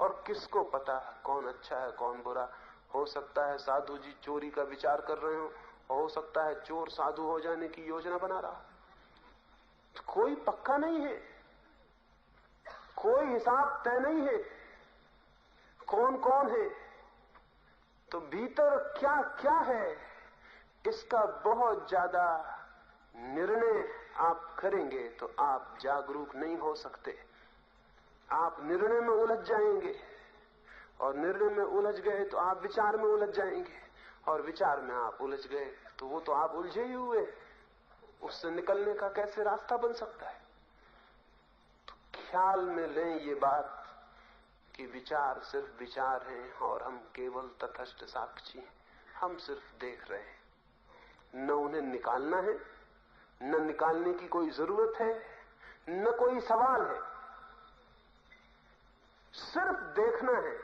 और किसको पता कौन अच्छा है कौन बुरा। हो सकता है साधु जी चोरी का विचार कर रहे हो सकता है चोर साधु हो जाने की योजना बना रहा। तो कोई पक्का नहीं है, कोई हिसाब तय नहीं है कौन कौन है। तो भीतर क्या क्या है, इसका बहुत ज्यादा निर्णय आप करेंगे तो आप जागरूक नहीं हो सकते। आप निर्णय में उलझ जाएंगे और निर्णय में उलझ गए तो आप विचार में उलझ जाएंगे और विचार में आप उलझ गए तो वो तो आप उलझे ही हुए। उससे निकलने का कैसे रास्ता बन सकता है? तो ख्याल में लें ये बात कि विचार सिर्फ विचार हैं और हम केवल तटस्थ साक्षी हैं। हम सिर्फ देख रहे हैं, न उन्हें निकालना है, न निकालने की कोई जरूरत है, न कोई सवाल है, सिर्फ देखना है।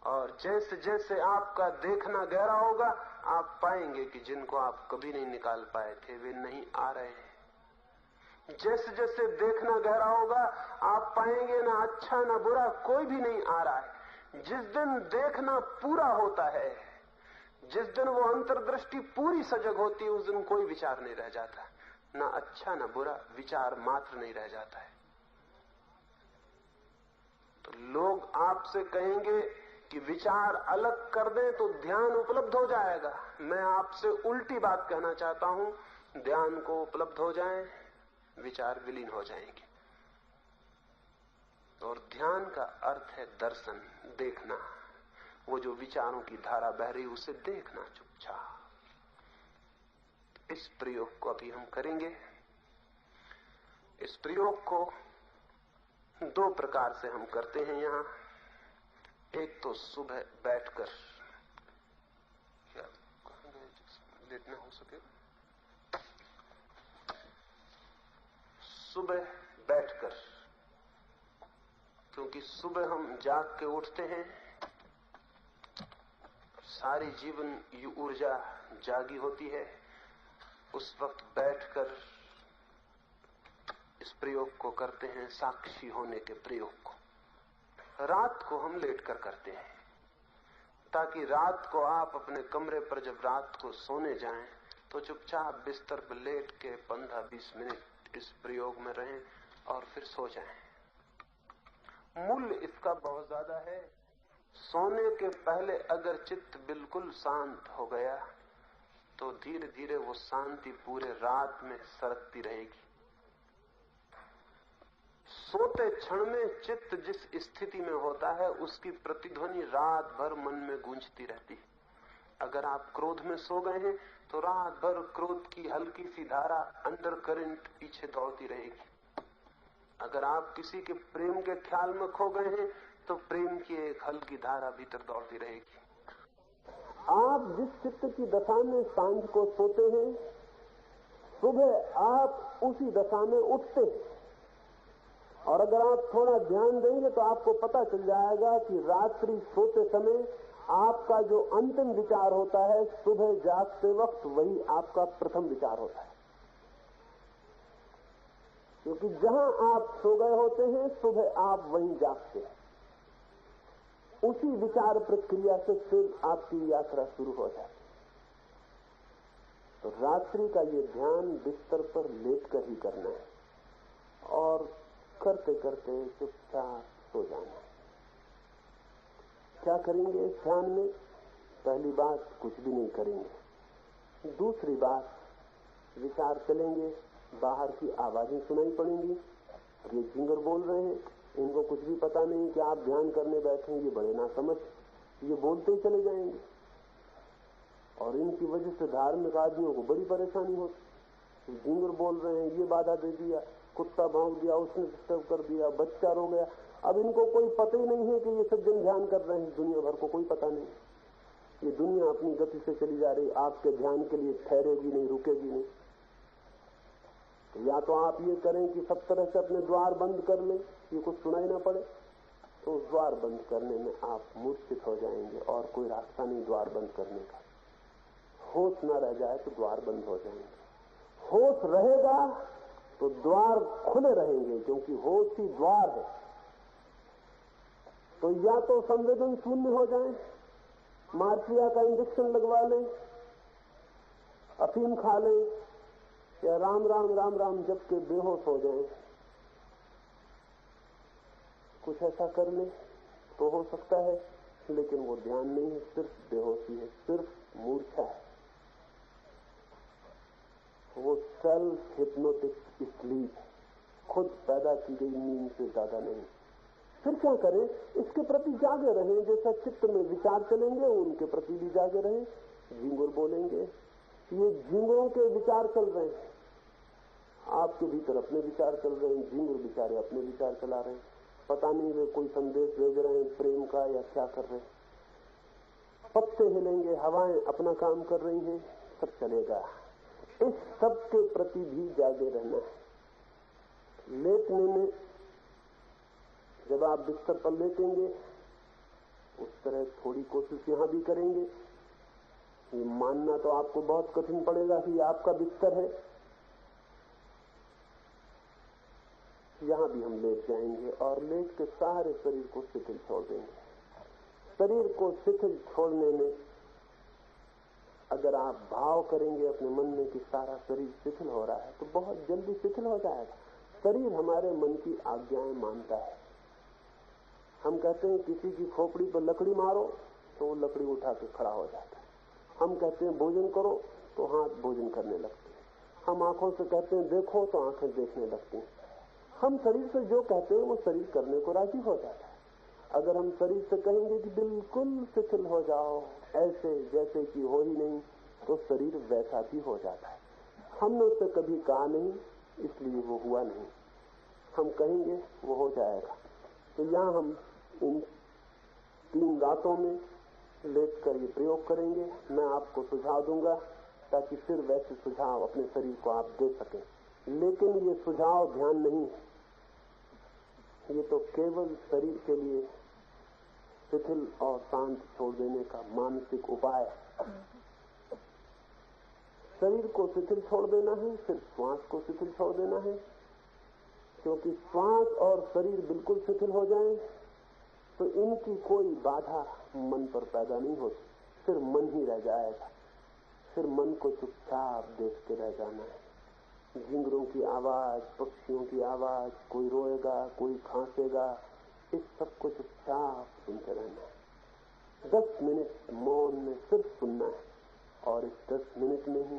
और जैसे जैसे आपका देखना गहरा होगा आप पाएंगे कि जिनको आप कभी नहीं निकाल पाए थे वे नहीं आ रहे हैं। जैसे जैसे देखना गहरा होगा आप पाएंगे ना अच्छा ना बुरा कोई भी नहीं आ रहा है। जिस दिन देखना पूरा होता है, जिस दिन वो अंतर्दृष्टि पूरी सजग होती है, उस दिन कोई विचार नहीं रह जाता, ना अच्छा ना बुरा, विचार मात्र नहीं रह जाता है। तो लोग आपसे कहेंगे कि विचार अलग कर दें तो ध्यान उपलब्ध हो जाएगा। मैं आपसे उल्टी बात कहना चाहता हूं, ध्यान को उपलब्ध हो जाए विचार विलीन हो जाएंगे। और ध्यान का अर्थ है दर्शन, देखना। वो जो विचारों की धारा बह रही उसे देखना चुपचाप। इस प्रयोग को अभी हम करेंगे। इस प्रयोग को दो प्रकार से हम करते हैं यहां। एक तो सुबह बैठकर, क्या लेटना हो सके, सुबह बैठकर, क्योंकि सुबह हम जाग के उठते हैं, सारी जीवन ये ऊर्जा जागी होती है। उस वक्त बैठकर इस प्रयोग को करते हैं, साक्षी होने के प्रयोग को। रात को हम लेटकर करते हैं ताकि रात को आप अपने कमरे पर जब रात को सोने जाएं तो चुपचाप बिस्तर पर लेट के 15-20 मिनट इस प्रयोग में रहें और फिर सो जाएं। मूल्य इसका बहुत ज्यादा है। सोने के पहले अगर चित्त बिल्कुल शांत हो गया तो धीरे धीरे वो शांति पूरे रात में सरकती रहेगी। सोते क्षण में चित्त जिस स्थिति में होता है उसकी प्रतिध्वनि रात भर मन में गूंजती रहती है। अगर आप क्रोध में सो गए हैं तो रात भर क्रोध की हल्की सी धारा अंडर करंट पीछे दौड़ती रहेगी। अगर आप किसी के प्रेम के ख्याल में खो गए हैं तो प्रेम की एक हल्की धारा भीतर दौड़ती रहेगी। आप जिस चित्त की दशा में सांझ को सोते हैं, सुबह आप उसी दशा में उठते हैं। और अगर आप थोड़ा ध्यान देंगे तो आपको पता चल जाएगा कि रात्रि सोते समय आपका जो अंतिम विचार होता है, सुबह जागते वक्त वही आपका प्रथम विचार होता है। क्योंकि जहां आप सो गए होते हैं सुबह आप वहीं जागते हैं। उसी विचार प्रक्रिया से फिर आपकी यात्रा शुरू हो जाती है। तो रात्रि का ये ध्यान बिस्तर पर लेटकर ही करना है और करते करते चुपचाप सो जाना। क्या करेंगे इस ध्यान में? पहली बात, कुछ भी नहीं करेंगे। दूसरी बात, विचार चलेंगे, बाहर की आवाजें सुनाई पड़ेंगी। ये जिंगर बोल रहे हैं, इनको कुछ भी पता नहीं कि आप ध्यान करने बैठे, ये बड़े ना समझ, ये बोलते ही चले जाएंगे और इनकी वजह से धार्मिक आदमियों को बड़ी परेशानी होती। झिंगुर बोल रहे हैं, ये बाधा दे दिया, कुत्ता भौंक दिया, उसने डिस्टर्ब कर दिया, बच्चा रो गया। अब इनको कोई पता ही नहीं है कि ये सज्जन ध्यान कर रहे हैं, दुनिया भर को कोई पता नहीं। ये दुनिया अपनी गति से चली जा रही, आपके ध्यान के लिए ठहरेगी नहीं, रुकेगी नहीं। तो या तो आप ये करें कि सब तरह से अपने द्वार बंद कर लें, ये कुछ सुनाई ना पड़े, तो उस द्वार बंद करने में आप मूर्छित हो जाएंगे और कोई रास्ता नहीं द्वार बंद करने का। होश न रह जाए तो द्वार बंद हो जाएंगे, होश रहेगा तो द्वार खुले रहेंगे, क्योंकि होश ही द्वार है। तो या तो संवेदन शून्य हो जाए, मार्फिया का इंजेक्शन लगवा लें, अफीम खा लें, या राम राम राम राम जप के बेहोश हो जाए, कुछ ऐसा कर ले तो हो सकता है। लेकिन वो ध्यान नहीं है, सिर्फ बेहोशी है, सिर्फ मूर्छा है। वो सेल्फ हिप्नोटिक स्लीप, खुद पैदा की गई नींद से ज्यादा नहीं। फिर क्या करें? इसके प्रति जागे रहें। जैसा चित्त में विचार चलेंगे उनके प्रति भी जागे रहें। झिंगुर बोलेंगे, ये झिंगुरों के विचार चल रहे हैं, आपके भीतर अपने विचार चल रहे हैं, झिंगुर बेचारे अपने विचार चला रहे हैं। पता नहीं वे कोई संदेश भेज रहे हैं प्रेम का या क्या कर रहे हैं। पत्ते हिलेंगे, हवाएं अपना काम कर रही हैं, सब चलेगा। इस सब के प्रति भी जागे रहना है। लेटने में जब आप बिस्तर पर लेटेंगे उस तरह थोड़ी कोशिश यहां भी करेंगे। ये मानना तो आपको बहुत कठिन पड़ेगा कि आपका बिस्तर है। यहां भी हम लेट जाएंगे और लेट के सारे शरीर को शिथिल छोड़ देंगे। शरीर को शिथिल छोड़ने में अगर आप भाव करेंगे अपने मन में कि सारा शरीर शिथिल हो रहा है, तो बहुत जल्दी शिथिल हो जाएगा। शरीर हमारे मन की आज्ञाएं मानता है। हम कहते हैं किसी की खोपड़ी पर लकड़ी मारो तो वो लकड़ी उठा के खड़ा हो जाता है। हम कहते हैं भोजन करो तो हाथ भोजन करने लगते हैं। हम आंखों से कहते हैं देखो तो आंखें देखने लगती हैं। हम शरीर से जो कहते हैं वो शरीर करने को राजी हो जाता है। अगर हम शरीर से कहेंगे कि बिल्कुल शिथिल हो जाओ, ऐसे जैसे कि हो ही नहीं, तो शरीर वैसा भी हो जाता है। हमने उससे कभी कहा नहीं, इसलिए वो हुआ नहीं। हम कहेंगे वो हो जाएगा। तो यहां हम इन 3 रातों में लेटकर ये प्रयोग करेंगे। मैं आपको सुझाव दूंगा ताकि फिर वैसे सुझाव अपने शरीर को आप दे सकें। लेकिन ये सुझाव ध्यान नहीं है, ये तो केवल शरीर के लिए शिथिल और शांत छोड़ देने का मानसिक उपाय है। शरीर को शिथिल छोड़ देना है, सिर्फ श्वास को शिथिल छोड़ देना है। क्योंकि श्वास और शरीर बिल्कुल शिथिल हो जाए तो इनकी कोई बाधा मन पर पैदा नहीं होती, फिर मन ही रह जाएगा। फिर मन को चुपचाप देखते रह जाना है। झिंगुरों की आवाज, पक्षियों की आवाज, कोई रोएगा, कोई खांसेगा, इस सब को चुपचाप सुनते रहना है। 10 मिनट मौन में सिर्फ सुनना है और इस 10 मिनट में ही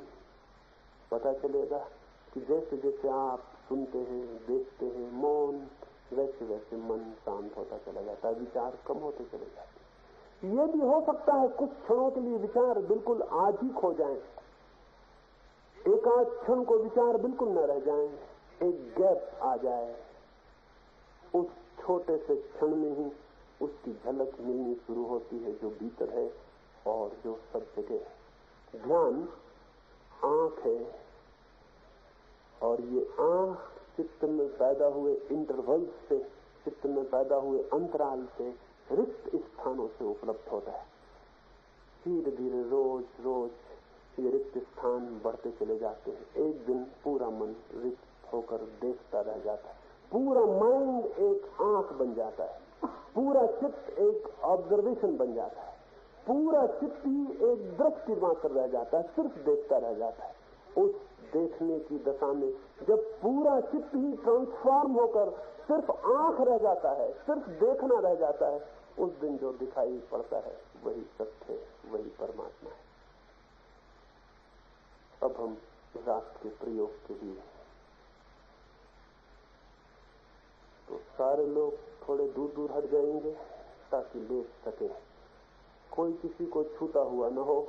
पता चलेगा कि जैसे जैसे आप सुनते हैं, देखते हैं मौन, वैसे वैसे मन शांत होता चला जाता है, विचार कम होते चले जाते हैं। ये भी हो सकता है कुछ क्षणों के लिए विचार बिल्कुल आज ही खो जाएं, एक आध क्षण को विचार बिल्कुल न रह जाएं, एक गैप आ जाए। उस छोटे से क्षण में ही उसकी झलक मिलनी शुरू होती है जो भीतर है और जो सब जगह है। ध्यान आंख है और ये आंख चित्त में पैदा हुए इंटरवल से, चित्त में पैदा हुए अंतराल से, रिक्त स्थानों से उपलब्ध होता है। धीरे धीरे रोज रोज ये रिक्त स्थान बढ़ते चले जाते हैं। एक दिन पूरा मन रिक्त होकर देखता रह जाता है। पूरा माइंड एक आंख बन जाता है, पूरा चित्त एक ऑब्जर्वेशन बन जाता है, पूरा चित्त ही एक दृष्टि मात्र रह जाता है, सिर्फ देखता रह जाता है। उस देखने की दशा में जब पूरा चित्त ही ट्रांसफॉर्म होकर सिर्फ आंख रह जाता है, सिर्फ देखना रह जाता है, उस दिन जो दिखाई पड़ता है वही सत्य है, वही परमात्मा है। अब हम रात के प्रयोग के लिए, तो सारे लोग थोड़े दूर दूर हट जाएंगे ताकि लेट सके, कोई किसी को छूता हुआ न हो।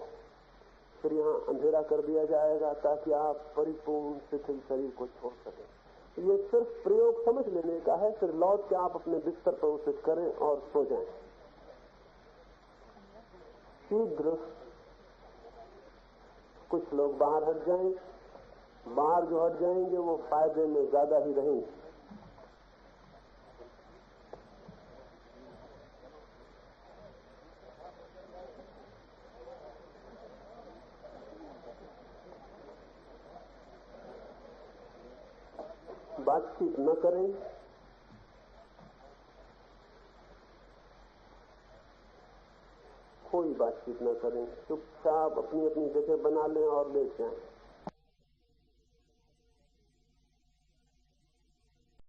फिर यहाँ अंधेरा कर दिया जाएगा ताकि आप परिपूर्ण शिथिल शरीर को छोड़ सकें। ये सिर्फ प्रयोग समझ लेने का है, फिर लौट के आप अपने बिस्तर पर उसे करें और सो जाएं। शीघ्र कुछ लोग बाहर हट जाएं, बाहर जो हट जाएंगे वो फायदे में ज्यादा ही रहेंगे। बातचीत न करें, कोई बातचीत न करें, चुपचाप अपनी अपनी जगह बना लें और लेट जाएं।